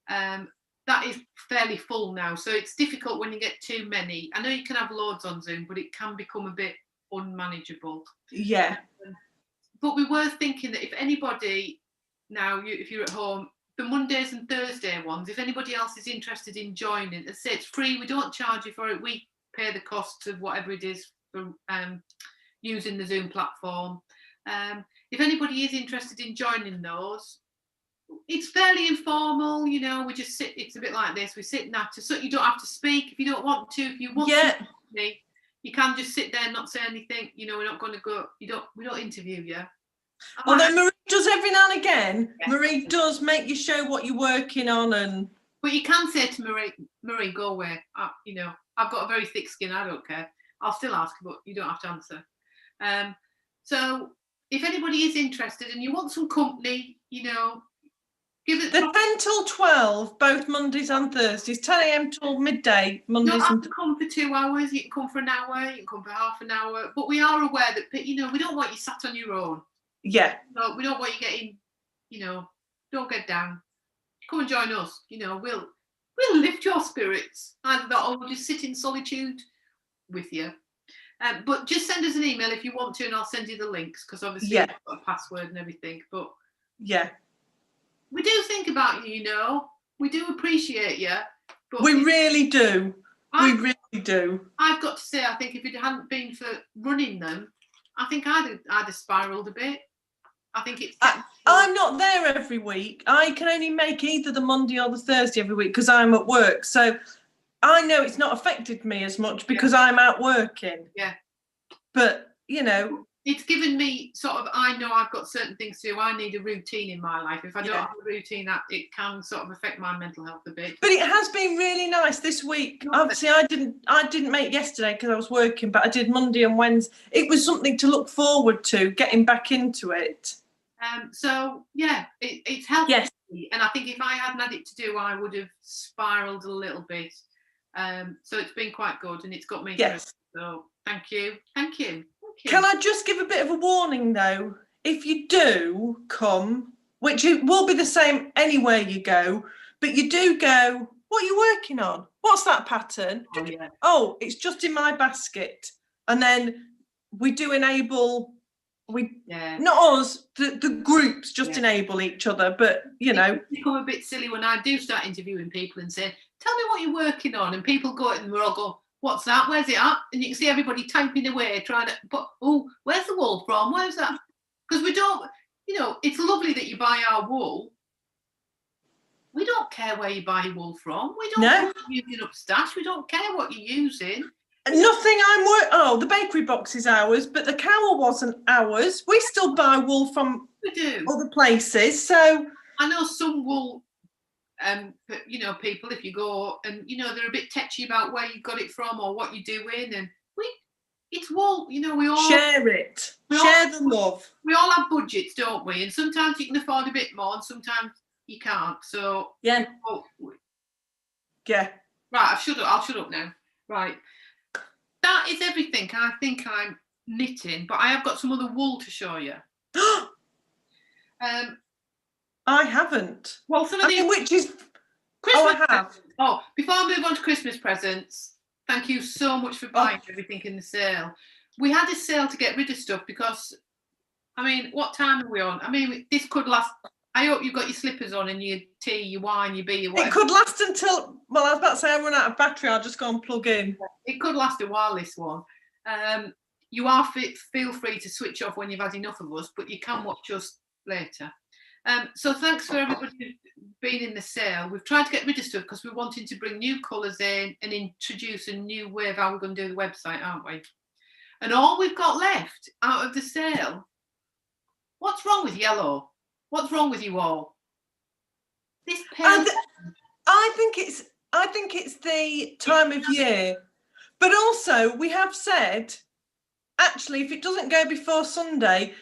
That is fairly full now, so it's difficult when you get too many. I know you can have loads on Zoom, but it can become a bit unmanageable. Yeah. But we were thinking that if anybody now, if you're at home, the Mondays and Thursday ones, if anybody else is interested in joining, as I say, it's free. We don't charge you for it. We pay the costs of whatever it is for using the Zoom platform. If anybody is interested in joining those, it's fairly informal, you know. We just sit. It's a bit like this. We sit and natter, so you don't have to speak if you don't want to. If you want to, you can just sit there and not say anything. You know, we're not going to go. We don't interview you. Although Marie does every now and again. Yeah. Marie does make you show what you're working on, but you can say to Marie, go away. You know, I've got a very thick skin. I don't care. I'll still ask, but you don't have to answer. So if anybody is interested and you want some company, you know, give it. They're 10 till 12, both Mondays and Thursdays. 10 a.m. till midday, Mondays. You don't have to come for 2 hours. You can come for an hour. You can come for half an hour. But we are aware that, you know, we don't want you sat on your own. Yeah. No, we don't want you getting, you know, don't get down. Come and join us. You know, we'll lift your spirits. Either that or we'll just sit in solitude with you. But just send us an email if you want to, and I'll send you the links because obviously we've got a password and everything. But we do think about you, you know. We do appreciate you. But we really do. We really do. I've got to say, I think if it hadn't been for running them, I think I'd have spiralled a bit. I think it's. I'm not there every week. I can only make either the Monday or the Thursday every week because I'm at work. So I know it's not affected me as much because I'm out working. Yeah. But, you know. It's given me sort of, I know I've got certain things to do. I need a routine in my life. If I don't have a routine, it can sort of affect my mental health a bit. But it has been really nice this week. Obviously, I didn't make yesterday because I was working, but I did Monday and Wednesday. It was something to look forward to, getting back into it. So, yeah, it's helped me. And I think if I hadn't had it to do, I would have spiralled a little bit. So it's been quite good and it's got me through. So thank you. Thank you. Can I just give a bit of a warning, though? If you do come, which it will be the same anywhere you go, but you do go, what are you working on? What's that pattern? Oh, it's just in my basket. And then we do enable, not us, the groups just enable each other, but, you know. It's become a bit silly when I do start interviewing people and say, tell me what you're working on. And people go and we're all go, what's that? Where's it at? And you can see everybody typing away, trying to, but, oh, where's the wool from? Where's that? Because we don't, you know, it's lovely that you buy our wool. We don't care where you buy your wool from. We don't care if you're using up stash. We don't care what you're using. Nothing the bakery box is ours, but the cowl wasn't ours. We still buy wool from other places. So I know some wool, you know, people, if you go and, you know, they're a bit tetchy about where you got it from or what you're doing. And it's wool, you know, we all share it. Share the love. We all have budgets, don't we? And sometimes you can afford a bit more and sometimes you can't. So Right, I'll shut up now. Right. That is everything. I think I'm knitting, but I have got some other wool to show you. I haven't. Well, some of these, which is Christmas I have. presents. Oh, before I move on to Christmas presents, thank you so much for buying everything in the sale. We had a sale to get rid of stuff because, I mean, what time are we on? I mean, this could last. I hope you've got your slippers on and your tea, your wine, your beer, whatever. It could last until, well, I was about to say I run out of battery, I'll just go and plug in. It could last a while, this one. You are feel free to switch off when you've had enough of us, but you can watch us later. So thanks for everybody being in the sale. We've tried to get rid of stuff because we're wanting to bring new colours in and introduce a new way of how we're going to do the website, aren't we? And all we've got left out of the sale, what's wrong with yellow? What's wrong with you all? This pale. I think it's the time of year, but also we have said, actually, if it doesn't go before Sunday,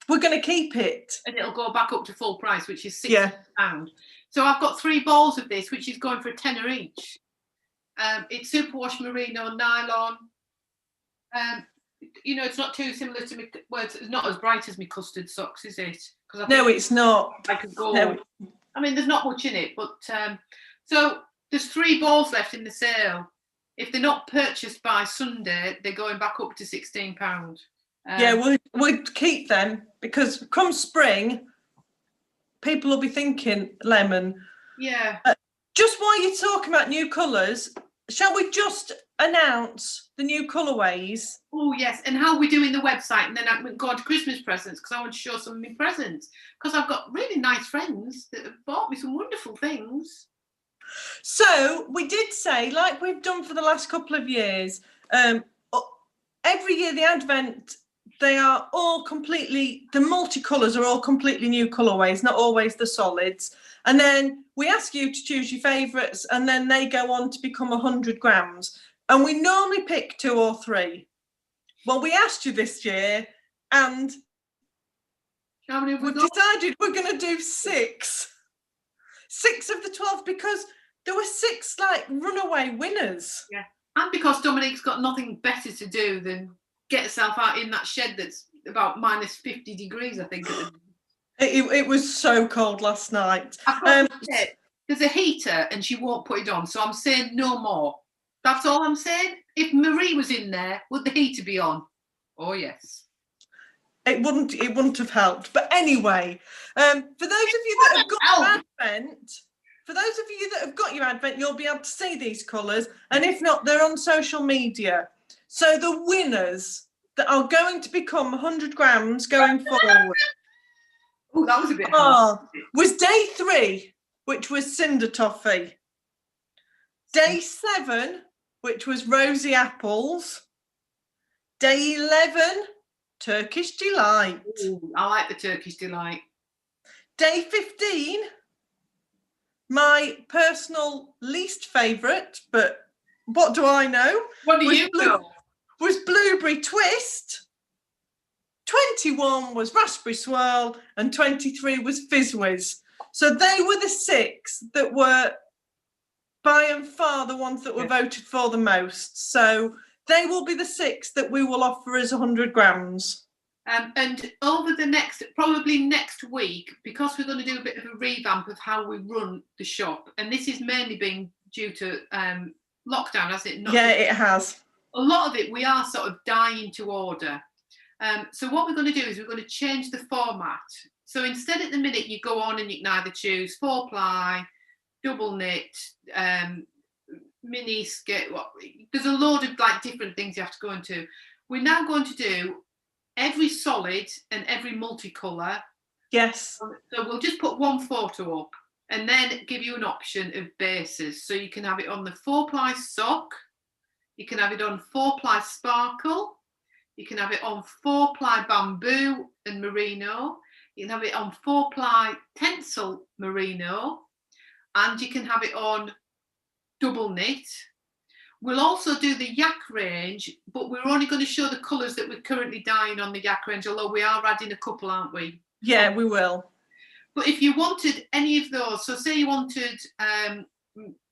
we're going to keep it, and it'll go back up to full price, which is £60. So I've got 3 balls of this, which is going for £10 each. It's superwash merino nylon. You know, it's not too similar to me. Well, it's not as bright as my custard socks, is it? No, it's not. I could go. No. I mean, there's not much in it, but so there's 3 balls left in the sale. If they're not purchased by Sunday, they're going back up to £16. Yeah, we'll keep them because come spring, people will be thinking lemon. Yeah. Just while you're talking about new colours, shall we just announce the new colorways? Oh yes, and how we're doing the website, and then I can go on to Christmas presents because I want to show some of my presents because I've got really nice friends that have bought me some wonderful things. So we did say, like we've done for the last couple of years, every year the Advent, they are all completely, the multicolours are all completely new colourways, not always the solids. And then we ask you to choose your favourites, and then they go on to become 100 grams. And we normally pick 2 or 3. Well, we asked you this year, and we've decided we're going to do 6. 6 of the 12, because there were 6 like runaway winners. Yeah, and because Dominique's got nothing better to do than get herself out in that shed that's about minus 50 degrees, I think. It was so cold last night. There's a heater and she won't put it on, so I'm saying no more. That's all I'm saying. If Marie was in there, would the heater be on? Oh yes. It wouldn't have helped. But anyway, for those of you that have got your Advent, you'll be able to see these colours. And if not, they're on social media. So the winners that are going to become 100 grams going forward. Oh, that was a bit hard. Was day 3, which was Cinder Toffee. Day 7, which was Rosy Apples. Day 11, Turkish Delight. Ooh, I like the Turkish Delight. Day 15, my personal least favourite, but what do I know? What do you know? Was Blueberry Twist. 21 was Raspberry Swirl, and 23 was Fizz Whiz. So they were the 6 that were by and far the ones that were voted for the most. So they will be the 6 that we will offer as 100 grams. And over the probably next week, because we're going to do a bit of a revamp of how we run the shop, and this is mainly being due to lockdown, has it not? Yeah, it has. A lot of it we are sort of dying to order. So what we're going to do is we're going to change the format. So instead at the minute you go on and you can either choose 4-ply, double knit, mini skirt. There's a load of like different things you have to go into. We're now going to do every solid and every multicolour. Yes. So we'll just put one photo up and then give you an option of bases. So you can have it on the 4-ply sock. You can have it on 4-ply sparkle. You can have it on 4-ply bamboo and merino. You can have it on 4-ply tencel merino. And you can have it on double knit. We'll also do the yak range, but we're only going to show the colours that we're currently dyeing on the yak range, although we are adding a couple, aren't we? Yeah, we will. But if you wanted any of those, so say you wanted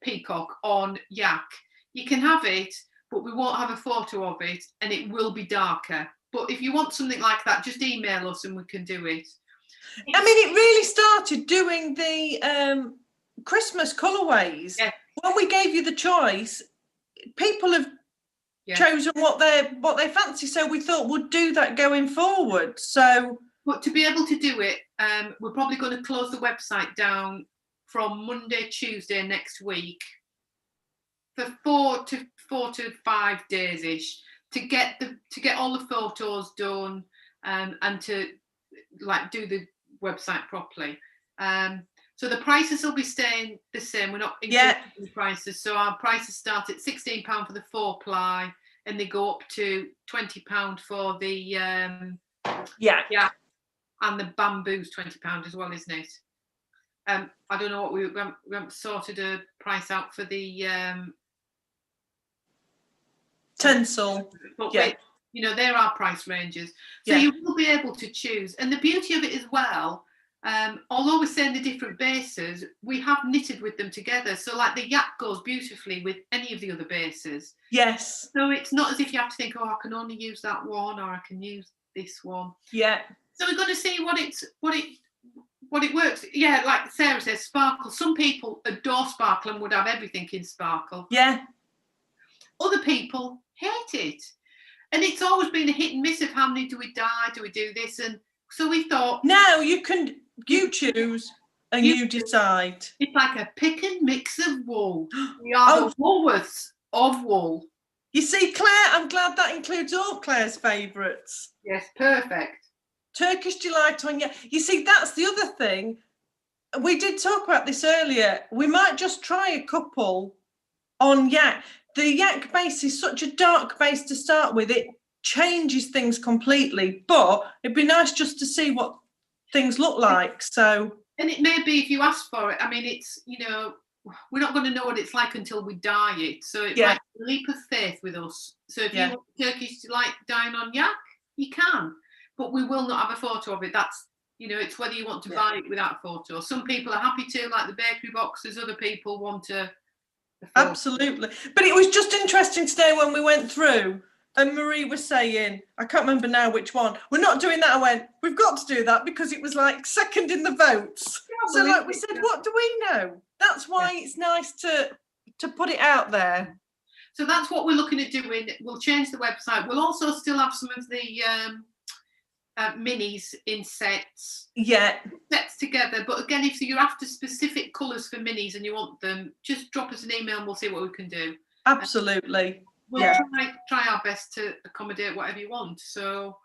peacock on yak, you can have it, but we won't have a photo of it and it will be darker. But if you want something like that, just email us and we can do it. I mean, it really started doing the Christmas colorways. Yeah. When we gave you the choice, people have chosen what they fancy. So we thought we'd do that going forward. So, but to be able to do it, we're probably going to close the website down from Monday, Tuesday next week for 4 to 5 days ish to get all the photos done and to like do the website properly. So the prices will be staying the same. We're not increasing the prices. So our prices start at £16 for the 4-ply, and they go up to £20 for the and the bamboo's £20 as well, isn't it? I don't know what we haven't sorted a price out for the tinsel. But there are price ranges, so you will be able to choose. And the beauty of it as well, although we're saying the different bases, we have knitted with them together. So like the yak goes beautifully with any of the other bases. Yes. So it's not as if you have to think, oh, I can only use that one, or I can use this one. Yeah. So we're going to see what it works. Yeah, like Sarah says, sparkle. Some people adore sparkle and would have everything in sparkle. Yeah. Other people hate it. And it's always been a hit and miss of how many do we dye, do we do this? And so we thought... Now you choose and you decide. It's like a pick and mix of wool. We are the Woolworths of wool. You see, Claire, I'm glad that includes all Claire's favourites. Yes, perfect. Turkish Delight on yak. You see, that's the other thing. We did talk about this earlier. We might just try a couple on yak. The yak base is such a dark base to start with. It changes things completely. But it'd be nice just to see what things look like. So, and it may be if you ask for it. I mean, it's, we're not going to know what it's like until we dye it. So it's like a leap of faith with us. So if you want Turkish Delight dyeing on yak, you can. But we will not have a photo of it. That's, it's whether you want to buy it without a photo. Some people are happy to, like the bakery boxes. Other people want a photo. Absolutely. But it was just interesting today when we went through and Marie was saying, I can't remember now which one, we're not doing that. I went, we've got to do that because it was like second in the votes. So like we said, what do we know? That's why it's nice to put it out there. So that's what we're looking at doing. We'll change the website. We'll also still have some of the minis in sets. Yeah. Sets together. But again, if you're after specific colours for minis and you want them, just drop us an email and we'll see what we can do. Absolutely. We'll try our best to accommodate whatever you want. So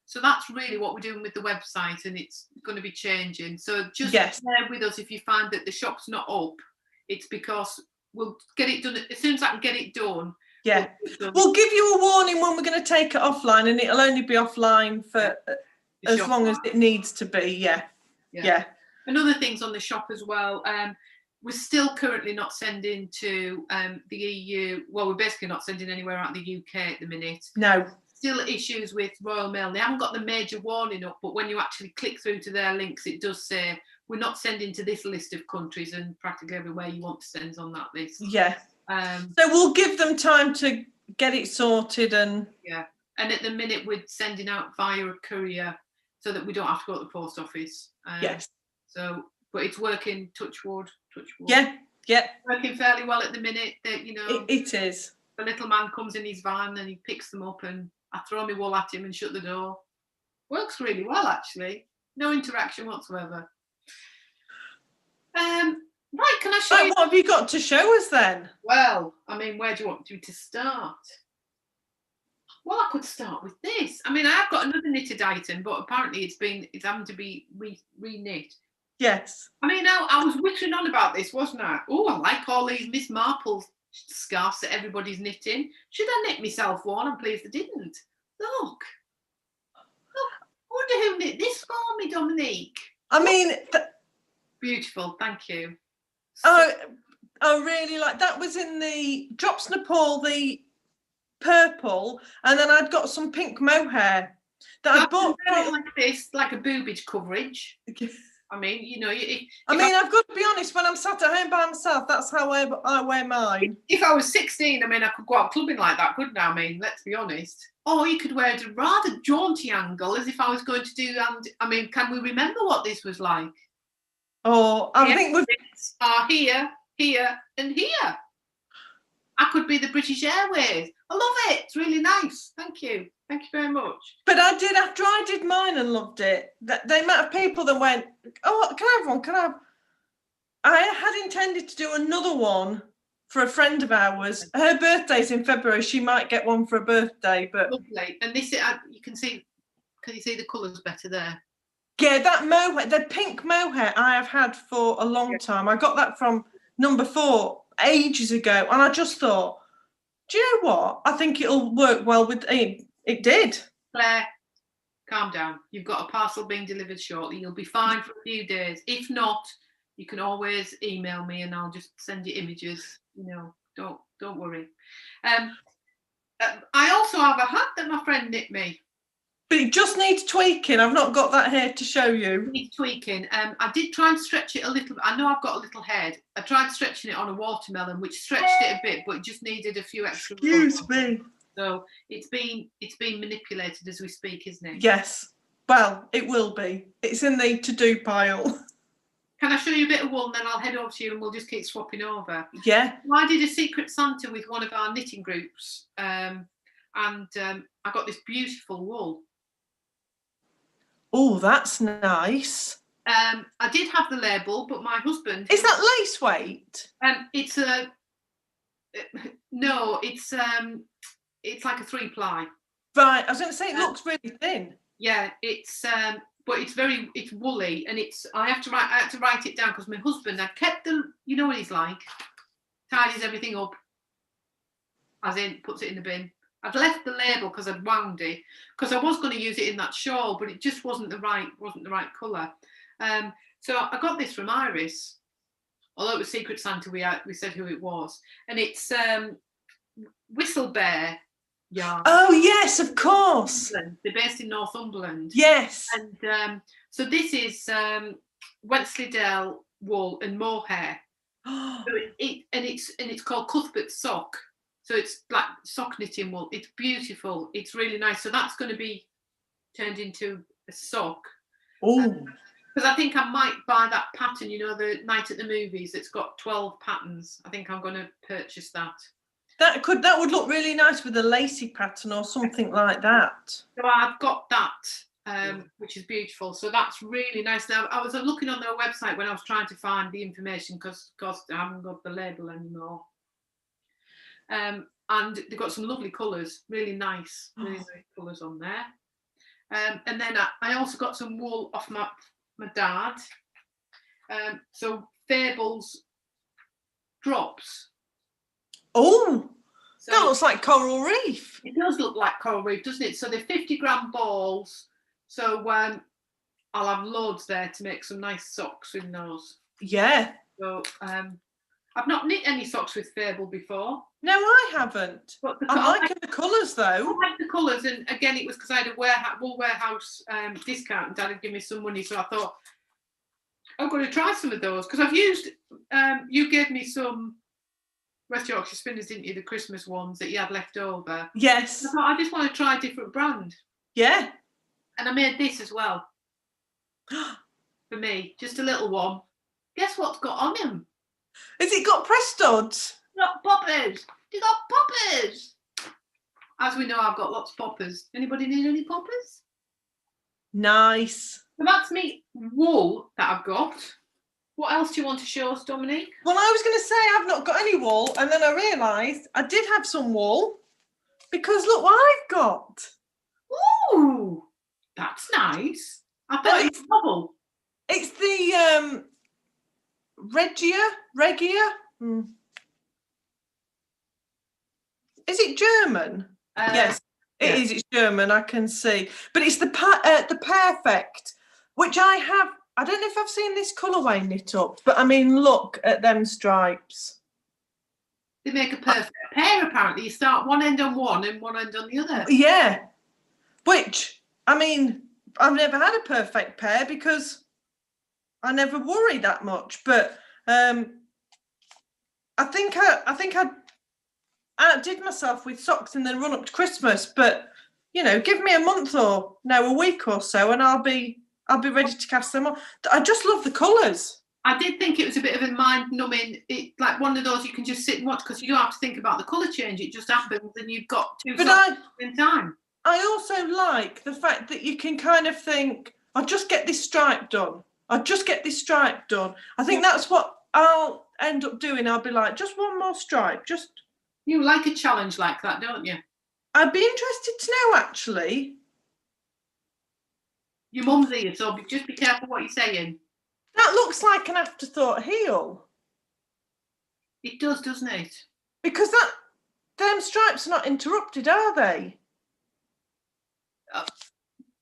so that's really what we're doing with the website, and it's going to be changing. So just bear with us if you find that the shop's not up. It's because we'll get it done as soon as I can get it done. Yeah, we'll give you a warning when we're going to take it offline, and it'll only be offline for as long as it needs to be. Yeah. And other things on the shop as well. We're still currently not sending to the EU. Well, we're basically not sending anywhere out the UK at the minute. No. Still issues with Royal Mail. They haven't got the major warning up, but when you actually click through to their links, it does say we're not sending to this list of countries, and practically everywhere you want to send on that list. Yeah. So we'll give them time to get it sorted and... Yeah. And at the minute, we're sending out via a courier so that we don't have to go to the post office. Yes. So, but it's working, touch wood. Yeah. Working fairly well at the minute. That it is. The little man comes in his van and he picks them up, and I throw my wool at him and shut the door. Works really well, actually. No interaction whatsoever. Right, can I show you? What have you got to show us then? Well, I mean, where do you want me to start? Well, I could start with this. I mean, I've got another knitted item, but apparently it's having to be re-knit. Yes. I mean, I was whittling on about this, wasn't I? Oh, I like all these Miss Marple scarves that everybody's knitting. Should I knit myself one? I'm pleased I didn't. Look. I wonder who knit this for me, Dominique. I mean... Beautiful, thank you. I really like that. Was in the Drops Nepal, the purple, and then I'd got some pink mohair that I bought like this, like a boobage coverage. I mean, you know, I've got to be honest, when I'm sat at home by myself, that's how I wear mine. If I was 16, I mean, I could go out clubbing like that, couldn't I? I mean, let's be honest. Or you could wear it at a rather jaunty angle, as if I was going to do, and I mean, can we remember what this was like? Oh, I think we've... are here, here, and here. I could be the British Airways. I love it. It's really nice. Thank you. Thank you very much. But I did, after I did mine and loved it, the amount of people that went, oh, can I have one? Can I have... I had intended to do another one for a friend of ours. Her birthday's in February. She might get one for a birthday, but... Lovely. And this, you can see the colours better there? Yeah, that mohair, the pink mohair I have had for a long time. I got that from number 4 ages ago, and I just thought, do you know what? I think it'll work well with it. It did. Claire, calm down. You've got a parcel being delivered shortly. You'll be fine for a few days. If not, you can always email me and I'll just send you images. You know, don't worry. I also have a hat that my friend knit me. But it just needs tweaking. I've not got that here to show you. It needs tweaking. I did try and stretch it a little. I know I've got a little head. I tried stretching it on a watermelon, which stretched it a bit, but it just needed a few extra. Excuse me. So it's being manipulated as we speak, isn't it? Yes. Well, it will be. It's in the to-do pile. Can I show you a bit of wool and then I'll head over to you and we'll just keep swapping over? Yeah. I did a Secret Santa with one of our knitting groups, and I got this beautiful wool. Oh, that's nice. I did have the label, but my husband... Is that lace weight? It's a... No, it's like a 3-ply. Right, I was going to say it looks really thin. Yeah, it's but it's woolly, and I had to write it down because my husband had kept the, you know what he's like, tidies everything up, as in puts it in the bin. I'd left the label because I'd wound it because I was going to use it in that shawl, but it just wasn't the right colour. So I got this from Iris, although it was Secret Santa. We said who it was, and it's Whistle Bear yarn. Oh yes, of course. They're based in Northumberland. Yes. And so this is Wensleydale wool and mohair. So it's called Cuthbert sock. So it's like sock knitting wool. It's beautiful. It's really nice. So that's going to be turned into a sock. Oh. Because I think I might buy that pattern, you know, the Night at the Movies. It's got 12 patterns. I think I'm going to purchase that. That would look really nice with a lacy pattern or something like that. So I've got that, which is beautiful. So that's really nice. Now, I was looking on their website when I was trying to find the information because I haven't got the label anymore. And they've got some lovely colours, really nice colours on there. And then I also got some wool off my dad. So Fable's drops. Oh, so that looks like coral reef. It does look like coral reef, doesn't it? So they're 50-gram balls. So I'll have loads there to make some nice socks with those. Yeah. So I've not knit any socks with Fable before. No, I haven't. But I like the colours though. I like the colours, and again, it was because I had a Wool Warehouse discount, and Dad had given me some money, so I thought I'm going to try some of those because I've used. You gave me some West Yorkshire spinners, didn't you? The Christmas ones that you had left over. Yes. I thought I just want to try a different brand. Yeah. And I made this as well for me, just a little one. Guess what's got on him? Has it got press studs? Got poppers. You got poppers. As we know, I've got lots of poppers. Anybody need any poppers? Nice. So that's me wool that I've got. What else do you want to show us, Dominique? Well, I was going to say I've not got any wool, and then I realised I did have some wool because look what I've got. Ooh, that's nice. I thought it was bubble. It's the Regia. Is it German? Yes, it is. It's German. I can see, but it's the Perfect, which I have. I don't know if I've seen this colourway knit up, but I mean, look at them stripes. They make a perfect pair. Apparently, you start one end on one and one end on the other. Yeah, which I mean, I've never had a perfect pair because I never worry that much. But I think I outdid myself with socks in the run up to Christmas. But you know, give me a month or a week or so, and I'll be ready to cast them on. I just love the colours. I did think it was a bit of a mind-numbing, like one of those you can just sit and watch because you don't have to think about the colour change. It just happens, and you've got two socks in time. I also like the fact that you can kind of think, I'll just get this stripe done. I think that's what I'll end up doing. I'll be like, just one more stripe. You like a challenge like that, don't you? I'd be interested to know, actually. Your mum's here, so just be careful what you're saying. That looks like an afterthought heel. It does, doesn't it? Because them stripes are not interrupted, are they?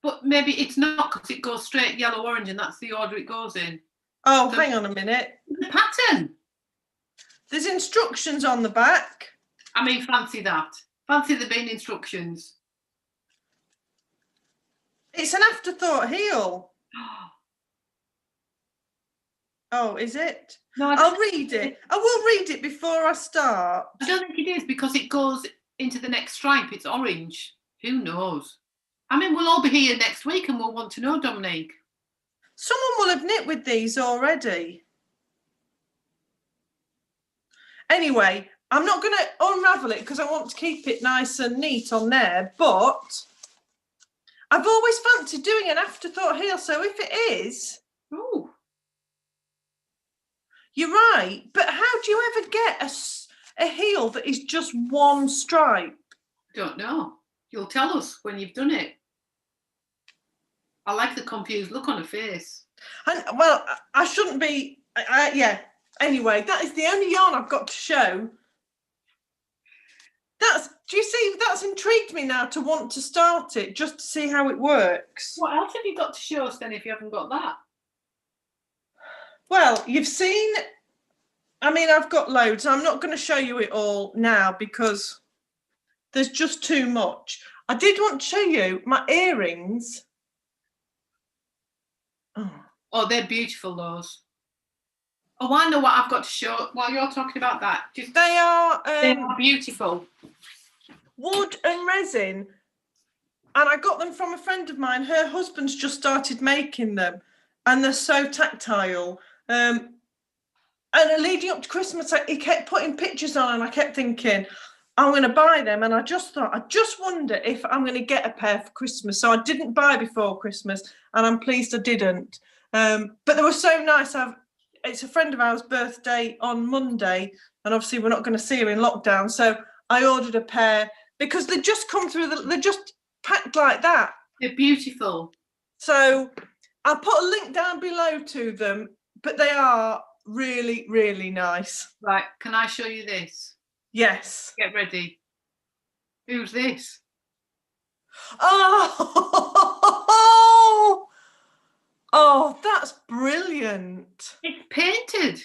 But maybe it's not because it goes straight yellow-orange and that's the order it goes in. Oh, so, hang on a minute. The pattern. There's instructions on the back. I mean, fancy that. Fancy there being instructions. It's an afterthought heel. Oh, is it? No, I'll read it. I will read it before I start. I don't think it is because it goes into the next stripe. It's orange. Who knows? I mean, we'll all be here next week and we'll want to know, Dominique. Someone will have knit with these already. Anyway, I'm not going to unravel it because I want to keep it nice and neat on there, but I've always fancied doing an afterthought heel, so if it is... Ooh. You're right, but how do you ever get a heel that is just one stripe? Don't know. You'll tell us when you've done it. I like the confused look on her face. And, well, I shouldn't be... yeah. Anyway, that is the only yarn I've got to show. Do you see, that's intrigued me now to want to start it, just to see how it works. What else have you got to show us then if you haven't got that? Well, you've seen, I mean, I've got loads. I'm not going to show you it all now because there's just too much. I did want to show you my earrings. Oh, they're beautiful, those. Oh, I know what I've got to show while you're talking about that. They are beautiful. Wood and resin. And I got them from a friend of mine. Her husband's just started making them. And they're so tactile. And leading up to Christmas, he kept putting pictures on and I kept thinking, I'm going to buy them. And I just thought, I just wonder if I'm going to get a pair for Christmas. So I didn't buy before Christmas and I'm pleased I didn't. But they were so nice. It's a friend of ours' birthday on Monday. And obviously we're not going to see her in lockdown. So I ordered a pair because they just come through, they're just packed like that. They're beautiful. So I'll put a link down below to them, but they are really, really nice. Right, can I show you this? Yes. Get ready. Who's this? Oh, that's brilliant. It's painted.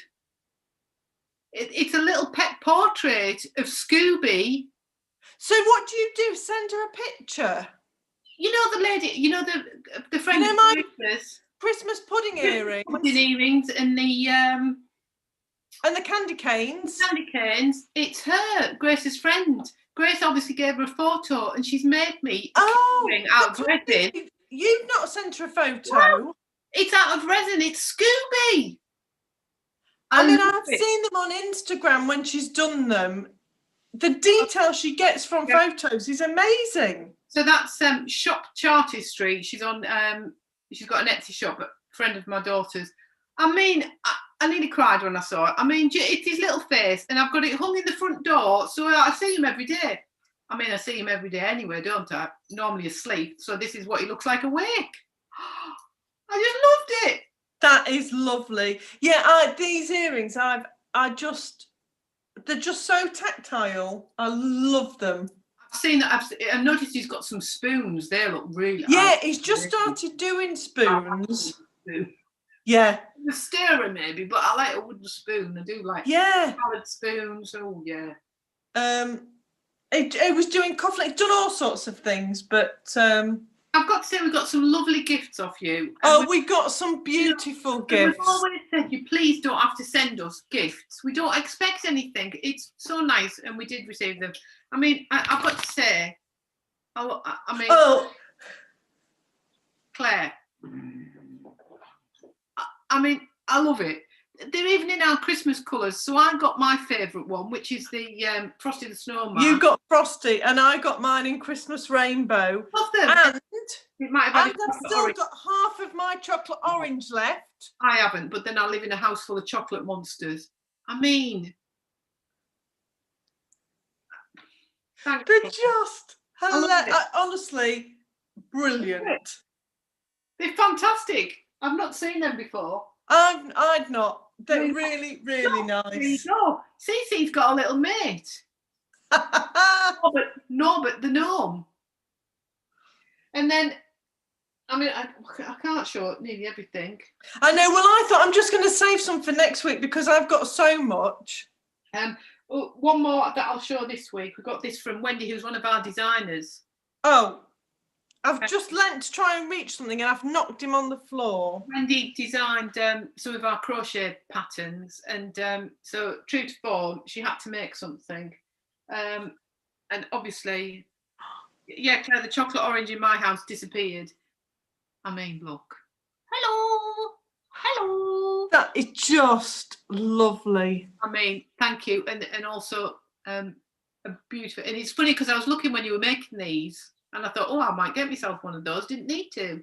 It's a little pet portrait of Scooby. So what do you do? Send her a picture? You know the lady, you know the friend of Christmas pudding earrings. Pudding earrings and the candy canes. Candy canes. It's her, Grace's friend. Grace obviously gave her a photo and she's made me out of resin. You've not sent her a photo. No, it's out of resin. It's Scooby. I mean, I've seen them on Instagram when she's done them. The detail she gets from photos is amazing. So that's Shop Chartistry. She's on. She's got an Etsy shop, a friend of my daughter's. I mean, I nearly cried when I saw it. I mean, it's his little face, and I've got it hung in the front door, so I see him every day. I mean, I see him every day anyway, don't I? Normally asleep. So this is what he looks like awake. I just loved it. That is lovely. Yeah, these earrings, they're just so tactile. I love them. I've seen that. I've noticed he's got some spoons. They look really. Yeah, he's just started doing spoons. Yeah. A stirrer maybe, but I like a wooden spoon. I do like salad spoons. Oh yeah. It was doing cufflinks. It's done all sorts of things, but I I've got to say, we've got some lovely gifts off you. Oh, we got some beautiful gifts. We've always said you please don't have to send us gifts. We don't expect anything. It's so nice, and we did receive them. I mean, I've got to say, Claire, I mean, I love it. They're even in our Christmas colours. So I got my favourite one, which is the Frosty the Snowman. You got Frosty, and I got mine in Christmas rainbow. Love them. And it might have I've still got half of my chocolate orange left. I haven't, but then I live in a house full of chocolate monsters. I mean, they're just honestly brilliant. They're fantastic. I've not seen them before. I'd not. They're really, really nice. No, Cece's got a little mate. Norbert the gnome. And then, I mean, I can't show nearly everything. I know. Well, I thought I'm just going to save some for next week because I've got so much. One more that I'll show this week. We got this from Wendy, who's one of our designers. Oh, I've just leant to try and reach something and I've knocked him on the floor. Wendy designed some of our crochet patterns, and so true to form, she had to make something. And obviously, yeah, Claire, the chocolate orange in my house disappeared. I mean, look. Hello. That is just lovely. I mean, thank you. And also a beautiful, and it's funny because I was looking when you were making these, and I thought, oh, I might get myself one of those. Didn't need to.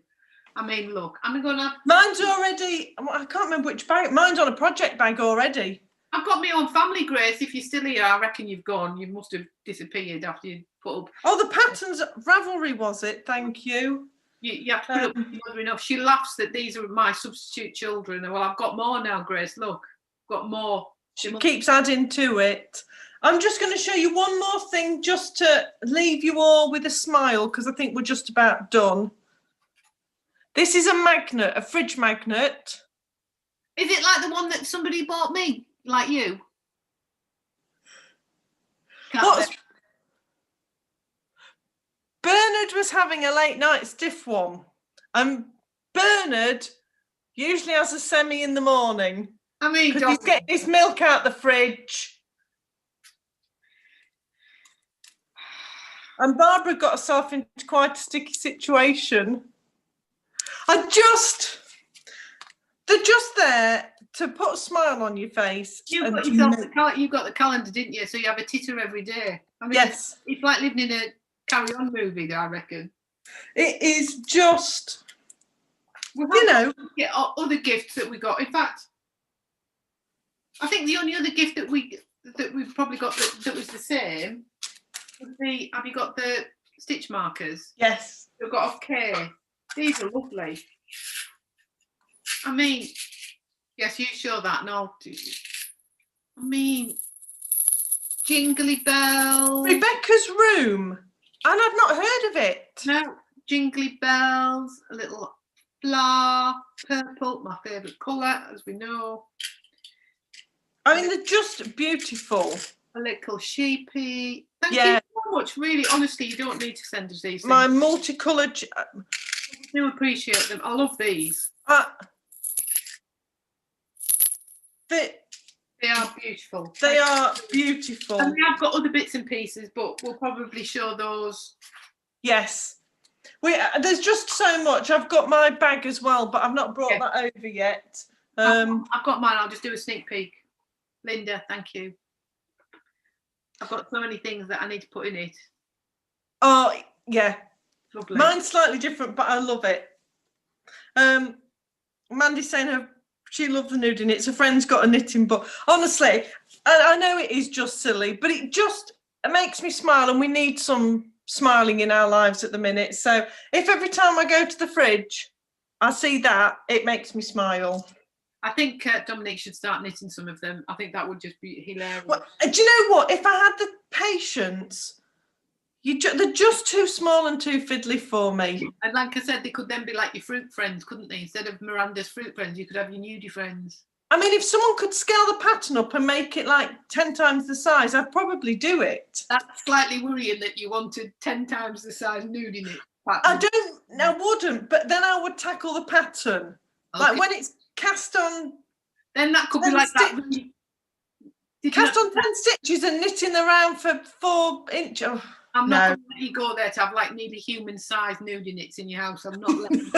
I mean, look, I'm going to... Mine's already... I can't remember which bag. Mine's on a project bag already. I've got my own family, Grace. If you're still here, I reckon you've gone. You must have disappeared after you put up... Oh, the patterns... Ravelry, was it? Thank you. You have to put up with mother enough. She laughs that these are my substitute children. Well, I've got more now, Grace. Look, I've got more. She keeps adding to it. I'm just going to show you one more thing just to leave you all with a smile because I think we're just about done. This is a magnet, a fridge magnet. Is it like the one that somebody bought me, like you? Bernard was having a late night stiff one. And Bernard usually has a semi in the morning. I mean, he's getting his milk out the fridge. And Barbara got herself into quite a sticky situation. They're just there to put a smile on your face. You got the calendar, didn't you? So you have a titter every day. I mean, yes. It's like living in a Carry On movie, I reckon. It is just, other gifts that we got. In fact, I think the only other gift that we've probably got that was the same would be, have you got the stitch markers? Yes. We've got off Kay. These are lovely. I mean, yes, you show that and I'll do. I mean, Jingly Bells. Rebecca's Room. And I've not heard of it. No, Jingly Bells, a little flower, purple, my favourite colour, as we know. I mean, they're just beautiful. A little sheepy. Thank you so much. Really, honestly, you don't need to send us these things. My multicoloured... I do appreciate them. I love these. They are beautiful. They are beautiful. And we have got other bits and pieces, but we'll probably show those. Yes. There's just so much. I've got my bag as well, but I've not brought that over yet. I've got mine. I'll just do a sneak peek. Linda, thank you. I've got so many things that I need to put in it. Oh, yeah. Lovely. Mine's slightly different, but I love it. Mandy's saying she loved the Nudinits. Her friend's got a knitting book. Honestly, I know it is just silly, but it makes me smile, and we need some smiling in our lives at the minute. So if every time I go to the fridge, I see that, it makes me smile. I think Dominique should start knitting some of them. I think that would just be hilarious. Well, do you know what? If I had the patience, they're just too small and too fiddly for me. And like I said, they could then be like your fruit friends, couldn't they? Instead of Miranda's fruit friends, you could have your nudie friends. I mean, if someone could scale the pattern up and make it like 10 times the size, I'd probably do it. That's slightly worrying that you wanted 10 times the size nudie knit. I wouldn't, but then I would tackle the pattern. Okay. Like when it's cast on. Then that could be like that. Cast on 10 stitches and knitting around for 4 inches. Oh, I'm not going to let you go there to have like nearly human-sized Nudinits in your house. I'm not letting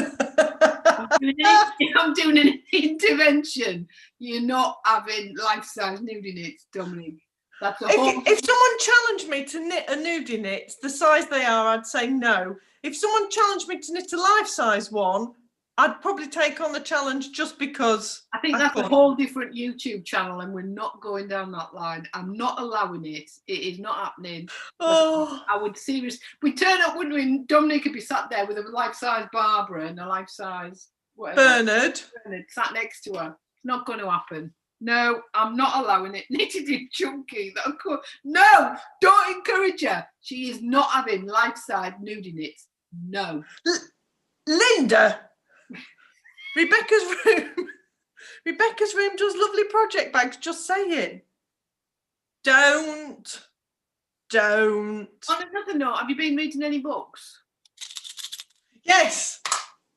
I'm doing an intervention. You're not having life-size Nudinits, Dominique. That's a whole... If someone challenged me to knit a Nudinit, the size they are, I'd say no. If someone challenged me to knit a life-size one, I'd probably take on the challenge just because. I think that's a whole different YouTube channel, and we're not going down that line. I'm not allowing it. It is not happening. Oh. I would seriously. We turn up, wouldn't we? Dominique could be sat there with a life-size Barbara and a life-size Bernard sat next to her. It's not going to happen. No, I'm not allowing it. Knitted in chunky. No, don't encourage her. She is not having life-size Nudinits. No. Linda. Rebecca's room does lovely project bags, just saying. Don't. On another note, have you been reading any books? Yes.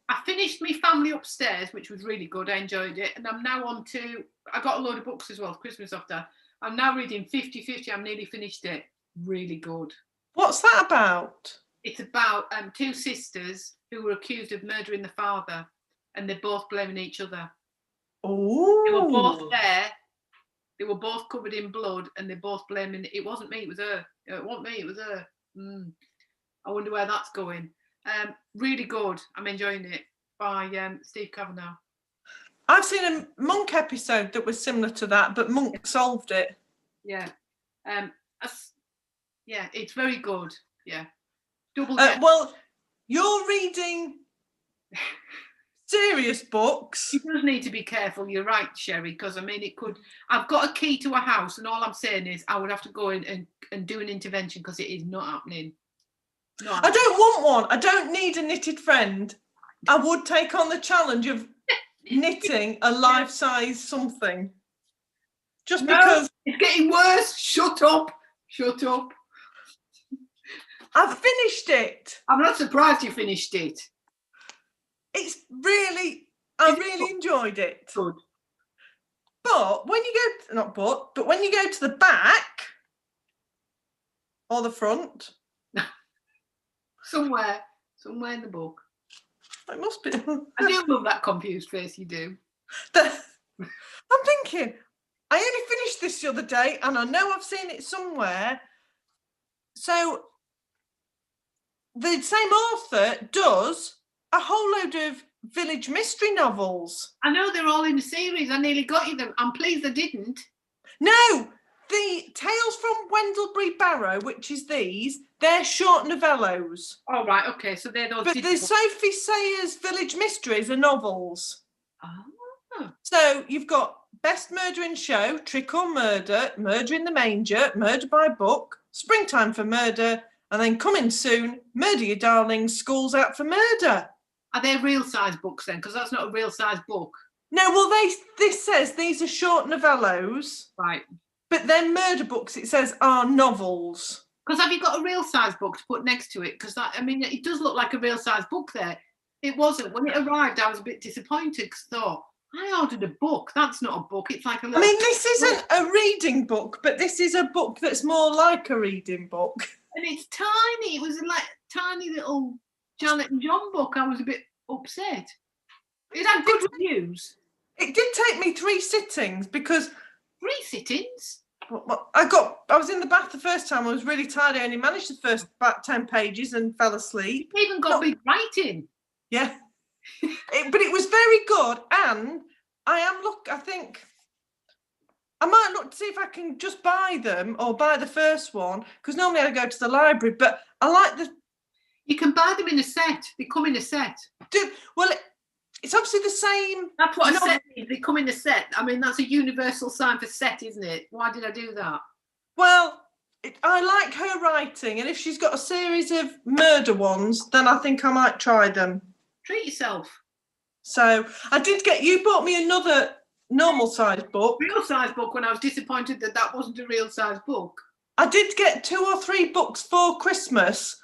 I finished My Family Upstairs, which was really good. I enjoyed it. And I'm now on to, I got a load of books as well, Christmas after. I'm now reading 50/50. I'm nearly finished it. Really good. What's that about? It's about 2 sisters who were accused of murdering the father. And they're both blaming each other. Oh. They were both there. They were both covered in blood, and they're both blaming. It wasn't me. It was her. It wasn't me. It was her. I wonder where that's going. Really good. I'm enjoying it. By Steve Kavanagh. I've seen a Monk episode that was similar to that, but Monk solved it. Yeah. Yeah. It's very good. Yeah. Well, you're reading. Serious books. You does need to be careful. You're right, Sherry, because I mean, it could. I've got a key to a house, and all I'm saying is I would have to go in and do an intervention because it is not happening. I don't want one. I don't need a knitted friend. I would take on the challenge of knitting a life-size something. Just because it's getting worse. Shut up. I've finished it. I'm not surprised you finished it. It's really, I really enjoyed it. Good. But when you go, when you go to the back or the front, somewhere in the book. It must be. I do love that confused face you do. I'm thinking, I only finished this the other day, and I know I've seen it somewhere. So the same author does a whole load of village mystery novels. I know they're all in the series. I nearly got you them. I'm pleased I didn't. No, the Tales from Wendlebury Barrow, which is these, they're short novellos. Oh, right, okay, so they're those. But the Sophie Sayers Village Mysteries are novels. Oh. So you've got Best Murder in Show, Trick or Murder, Murder in the Manger, Murder by Book, Springtime for Murder, and then coming soon, Murder Your Darlings, School's Out for Murder. Are they real size books then? Because that's not a real size book. No, well, this says these are short novellos. Right. But then murder books, it says, are novels. Because have you got a real size book to put next to it? Because I mean, it does look like a real size book there. It wasn't. When it arrived, I was a bit disappointed because I thought, I ordered a book. That's not a book. It's like a little... I mean, this isn't a reading book, but this is a book that's more like a reading book. And it's tiny. It was like a tiny little Janet and John book. I was a bit upset. It had good reviews. It did take me 3 sittings because... 3 sittings? Well, I was in the bath the first time. I was really tired. I only managed the first about 10 pages and fell asleep. You even got big writing. Yeah. But it was very good. And I think I might look to see if I can just buy them or buy the first one, because normally I go to the library, but I like the... You can buy them in a set. They come in a set. Well, it's obviously the same... That's what a set is. They come in a set. I mean, that's a universal sign for set, isn't it? Why did I do that? Well, I like her writing, and if she's got a series of murder ones, then I think I might try them. Treat yourself. So I did you bought me another normal size book. Real size book when I was disappointed that wasn't a real size book. I did get 2 or 3 books for Christmas.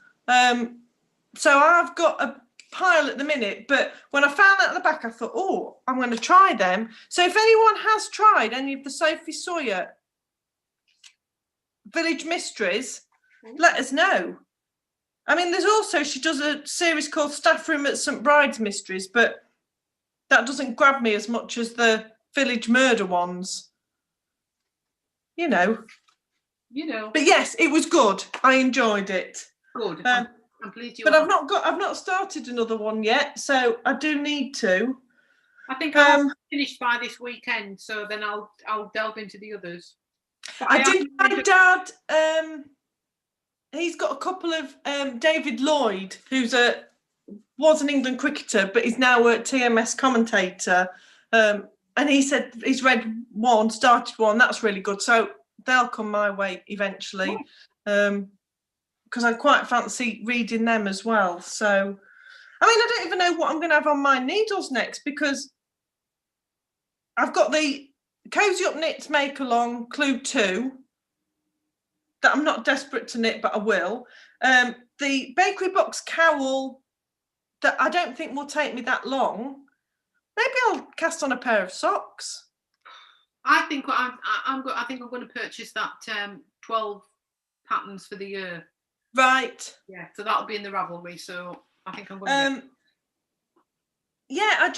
so I've got a pile at the minute, but when I found out at the back, I thought, oh, I'm going to try them. So if anyone has tried any of the Sophie Sawyer Village Mysteries, let us know. I mean, there's also, she does a series called Staff Room at St Bride's Mysteries, but that doesn't grab me as much as the Village Murder ones. You know. But yes, it was good. I enjoyed it. Good. I'm pleased you. But I've not started another one yet, so I do need to. I think I'll finish by this weekend, so then I'll delve into the others. I did. My dad. He's got a couple of David Lloyd, who's was an England cricketer, but is now a TMS commentator. And he said he's read one, started one. That's really good. So they'll come my way eventually, because I quite fancy reading them as well. So, I mean, I don't even know what I'm going to have on my needles next, because I've got the Cozy Up Knits Make Along Clue 2 that I'm not desperate to knit, but I will. The Bakery Box Cowl that I don't think will take me that long. Maybe I'll cast on a pair of socks. I think I'm going to purchase that 12 patterns for the year. Right. Yeah, so that'll be in the Ravelry. So I think I'm going to. Yeah, I'm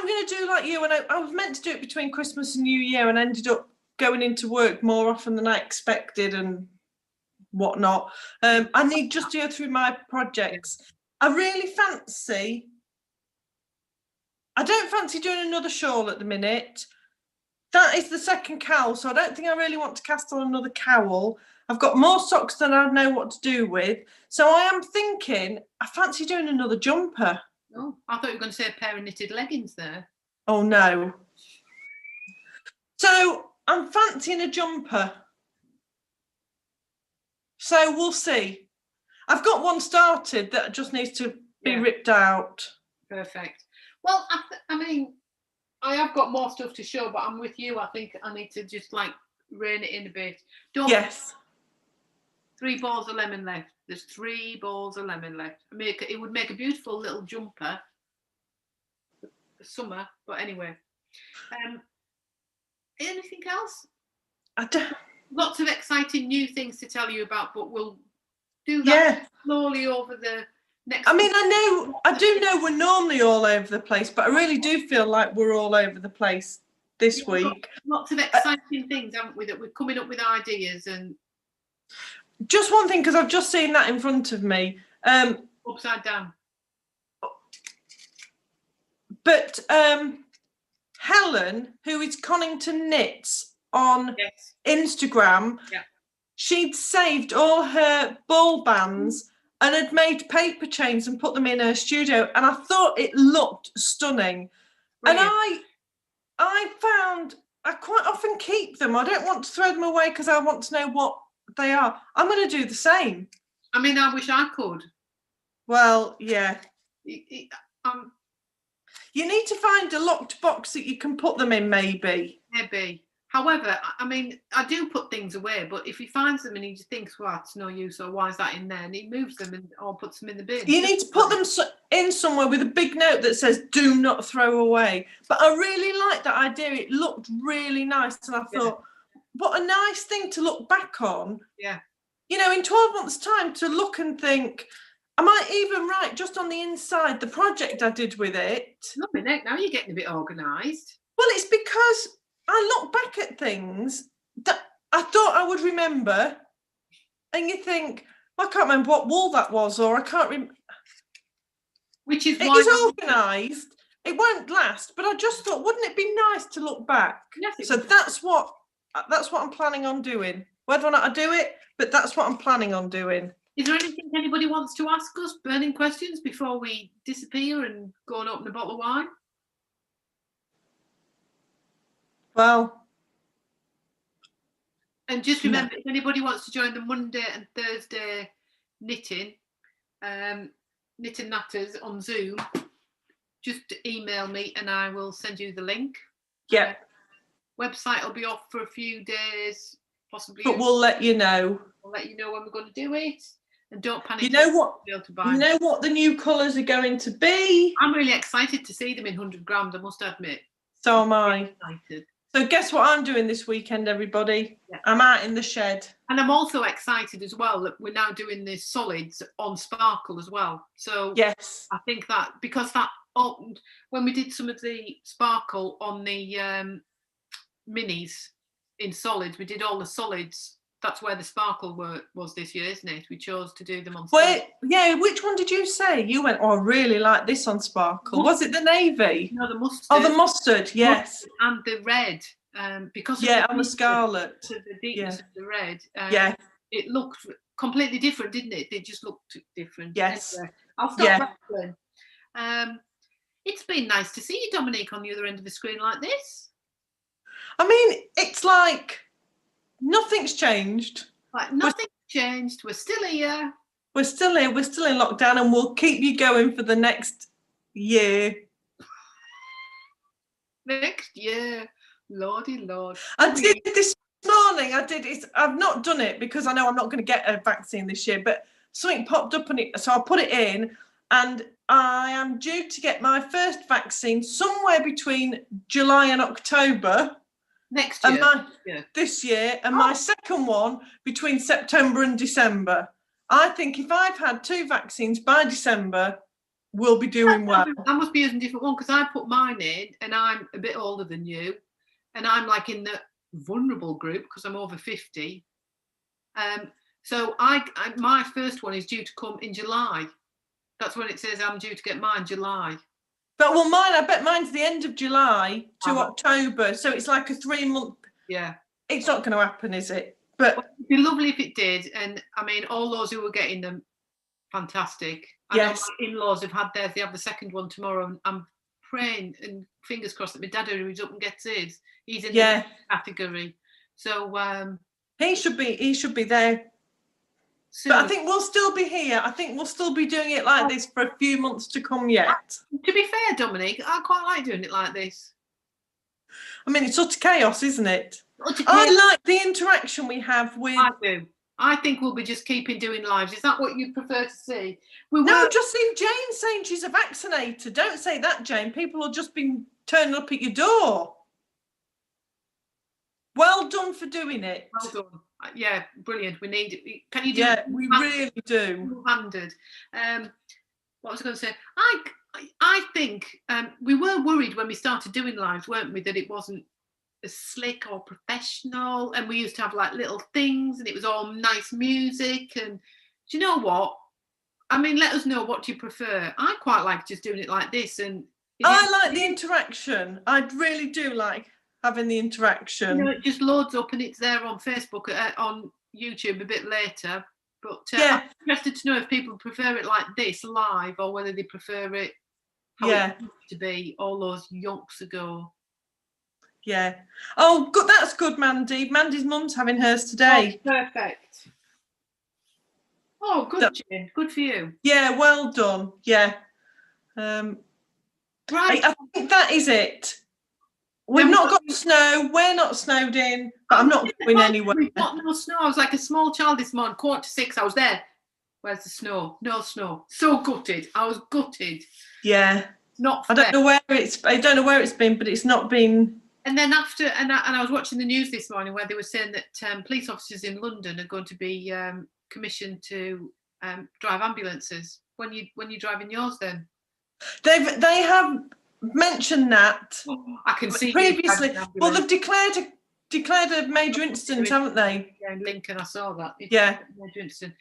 going to do like you, and I was meant to do it between Christmas and New Year, and ended up going into work more often than I expected and whatnot. I need just to go through my projects. I don't fancy doing another shawl at the minute. That is the second cowl, so I don't think I really want to cast on another cowl. I've got more socks than I know what to do with. So I am thinking, I fancy doing another jumper. Oh, I thought you were going to say a pair of knitted leggings there. Oh, no. So I'm fancying a jumper. So we'll see. I've got one started that just needs to be ripped out. Perfect. Well, I mean, I have got more stuff to show, but I'm with you. I think I need to just like rein it in a bit. Yes. 3 balls of lemon left. There's 3 balls of lemon left. It would make a beautiful little jumper for summer. But anyway, anything else? Lots of exciting new things to tell you about, but we'll do that slowly over the next. I mean, I do know we're normally all over the place, but I really do feel like we're all over the place this week. Lots of exciting things, haven't we? That we're coming up with ideas. And just one thing, because I've just seen that in front of me. Upside down. But Helen, who is Connington Knits on Instagram, she'd saved all her ball bands and had made paper chains and put them in her studio, and I thought it looked stunning. Brilliant. And I found I quite often keep them. I don't want to throw them away because I want to know what they are. I'm going to do the same. I mean, I wish I could. Well, yeah. You need to find a locked box that you can put them in, maybe. Maybe. However, I mean, I do put things away, but if he finds them and he just thinks, well, it's no use, or why is that in there? And he moves them or puts them in the bin. You need to put them in somewhere with a big note that says, do not throw away. But I really liked that idea. It looked really nice. And I thought, what a nice thing to look back on. Yeah. You know, in 12 months' time to look and think, am I even right just on the inside, the project I did with it? Lovely, now you're getting a bit organised. Well, it's because I look back at things that I thought I would remember, and you think, well, I can't remember what wool that was, or I can't remember. Which is why it is organised. It won't last, but I just thought, wouldn't it be nice to look back? Yes, so that's what I'm planning on doing. Whether or not I do it, but that's what I'm planning on doing. Is there anything anybody wants to ask us, burning questions, before we disappear and go and open a bottle of wine? Well, and just remember, if anybody wants to join the Monday and Thursday knitting, knit and natters on Zoom, just email me and I will send you the link. Yeah. Website will be off for a few days, possibly. But we'll let you know. We'll let you know when we're going to do it. And don't panic. You know what? Be able to buy you know what the new colours are going to be? I'm really excited to see them in 100 grams, I must admit. So am I. Excited. So guess what I'm doing this weekend, everybody? Yeah. I'm out in the shed. And I'm also excited as well that we're now doing the solids on sparkle as well. So yes, I think that because that opened when we did some of the sparkle on the minis in solids, we did all the solids. That's where the sparkle work was this year, isn't it? We chose to do them on solids. Yeah, which one did you say? You went, oh, I really like this on sparkle. Was it the navy? No, the mustard. Oh, the mustard, yes. Mustard and the red. Because of on the Scarlet. To the deepness of the red. It looked completely different, didn't it? It just looked different. Yes. Anyway, I'll stop rambling. It's been nice to see you, Dominique, on the other end of the screen like this. I mean, it's like nothing's changed. Like nothing's changed. We're still here. We're still here. We're still in lockdown, and we'll keep you going for the next year. Next year. Lordy Lord. I did this morning. I've not done it because I know I'm not going to get a vaccine this year, but something popped up on it, so I put it in, and I am due to get my first vaccine somewhere between July and October. Next year. This year, and my second one between September and December. I think if I've had 2 vaccines by December, we'll be doing well. I must be using a different one because I put mine in, and I'm a bit older than you. And I'm like in the vulnerable group because I'm over 50. So my first one is due to come in July. That's when it says I'm due to get mine, July. But I bet mine's the end of July to October. So it's like a 3-month. Yeah. It's not going to happen, is it? But it'd be lovely if it did. And I mean, all those who are getting them, fantastic. I know my in-laws have had theirs. They have the second one tomorrow. And I'm praying and fingers crossed that my dad hurries up and gets his. He's in the category. So he should be there. Soon. But I think we'll still be here. I think we'll still be doing it like this for a few months to come yet. To be fair, Dominique, I quite like doing it like this. I mean, it's utter chaos, isn't it? I like the interaction we have with... I do. I think we'll be just keeping doing lives. Is that what you prefer to see? Just see Jane saying she's a vaccinator. Don't say that, Jane. People will just be turning up at your door. Well done for doing it. Well done. Yeah, brilliant. We need it. Can you do it? Yeah, we really do. Handed. What was I going to say? I think we were worried when we started doing lives, weren't we, that it wasn't as slick or professional, and we used to have like little things and it was all nice music. And do you know what? I mean, let us know what you prefer. I quite like just doing it like this. And I like the interaction. I really do like having the interaction. You know, it just loads up and it's there on Facebook, on YouTube a bit later. But I'm interested to know if people prefer it like this live or whether they prefer it how it used to be all those yonks ago. Yeah. Oh, good. That's good, Mandy. Mandy's mum's having hers today. Oh, perfect. Oh, good, Jane. Good for you. Yeah, well done. Yeah. Right. I think that is it. We've not got snow. We're not snowed in, but I'm not going anywhere. We've got no snow. I was like a small child this morning, 5:45. I was there. Where's the snow? No snow. So gutted. I was gutted. Yeah. Not fair. I don't know where it's been, but it's not been. And then after, and I was watching the news this morning where they were saying that police officers in London are going to be commissioned to drive ambulances. When you're driving yours, then they have mentioned that. I can see previously. Well, they've declared a major incident, haven't they? Yeah, in Lincoln, I saw that. Yeah, major incident.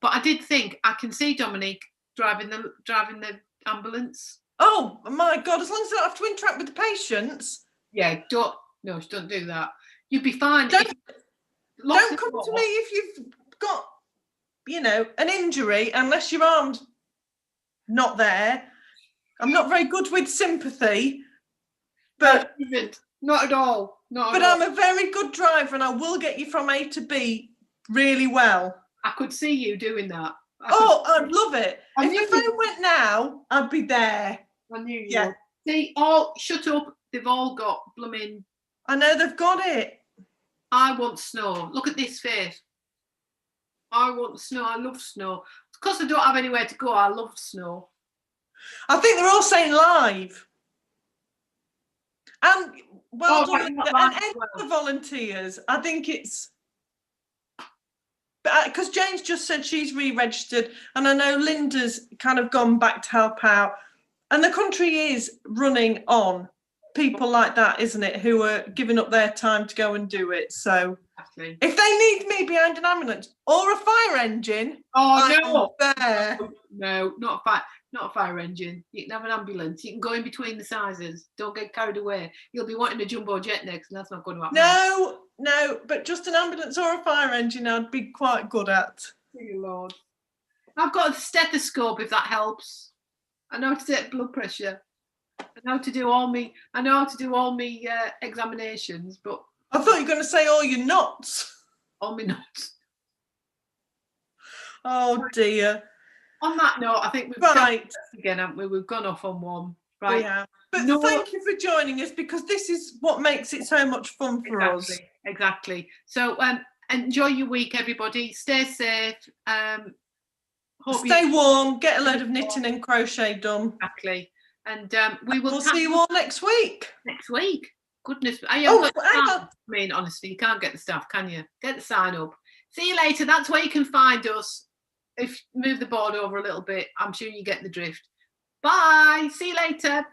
But I did think I can see Dominique driving the ambulance. Oh my God! As long as I don't have to interact with the patients. Yeah, don't do that. You'd be fine. Don't come to me if you've got, an injury, unless your arm's not there. I'm not very good with sympathy, but not at all. But I'm a very good driver, and I will get you from A to B really well. I could see you doing that. I'd love it. If your phone went now, I'd be there. I knew you would. See, shut up. They've all got blooming. I know they've got it. I want snow. Look at this face. I want snow. I love snow. Because I don't have anywhere to go, I love snow. I think they're all saying live. And well done, Right, Linda. live And any as well. other volunteers. I think it's because Jane's just said she's re-registered, and I know Linda's kind of gone back to help out. And the country is running on people like that, isn't it, who are giving up their time to go and do it. So Exactly. if they need me behind an ambulance or a fire engine, Oh I'm there. no, not a fire engine. You can have an ambulance. You can go in between the sizes. Don't get carried away. You'll be wanting a jumbo jet next, and that's not going to happen. No, but just an ambulance or a fire engine I'd be quite good at. Dear Lord. I've got a stethoscope if that helps. I know how to take blood pressure. I know how to do all me examinations, but I thought you were going to say all your knots. all me nuts. Oh dear. On that note, I think we've Right. done this again, haven't we? We've gone off on one. Right. We have. But thank you for joining us, because this is what makes it so much fun for us. Exactly. So enjoy your week, everybody. Stay safe. Stay warm, get a load of knitting and crochet done. Exactly. And we'll see you all next week. Next week. Goodness. Hang on. I mean, honestly, you can't get the stuff, can you? Get the sign up. See you later. That's where you can find us. If move the board over a little bit, I'm sure you get the drift. Bye. See you later.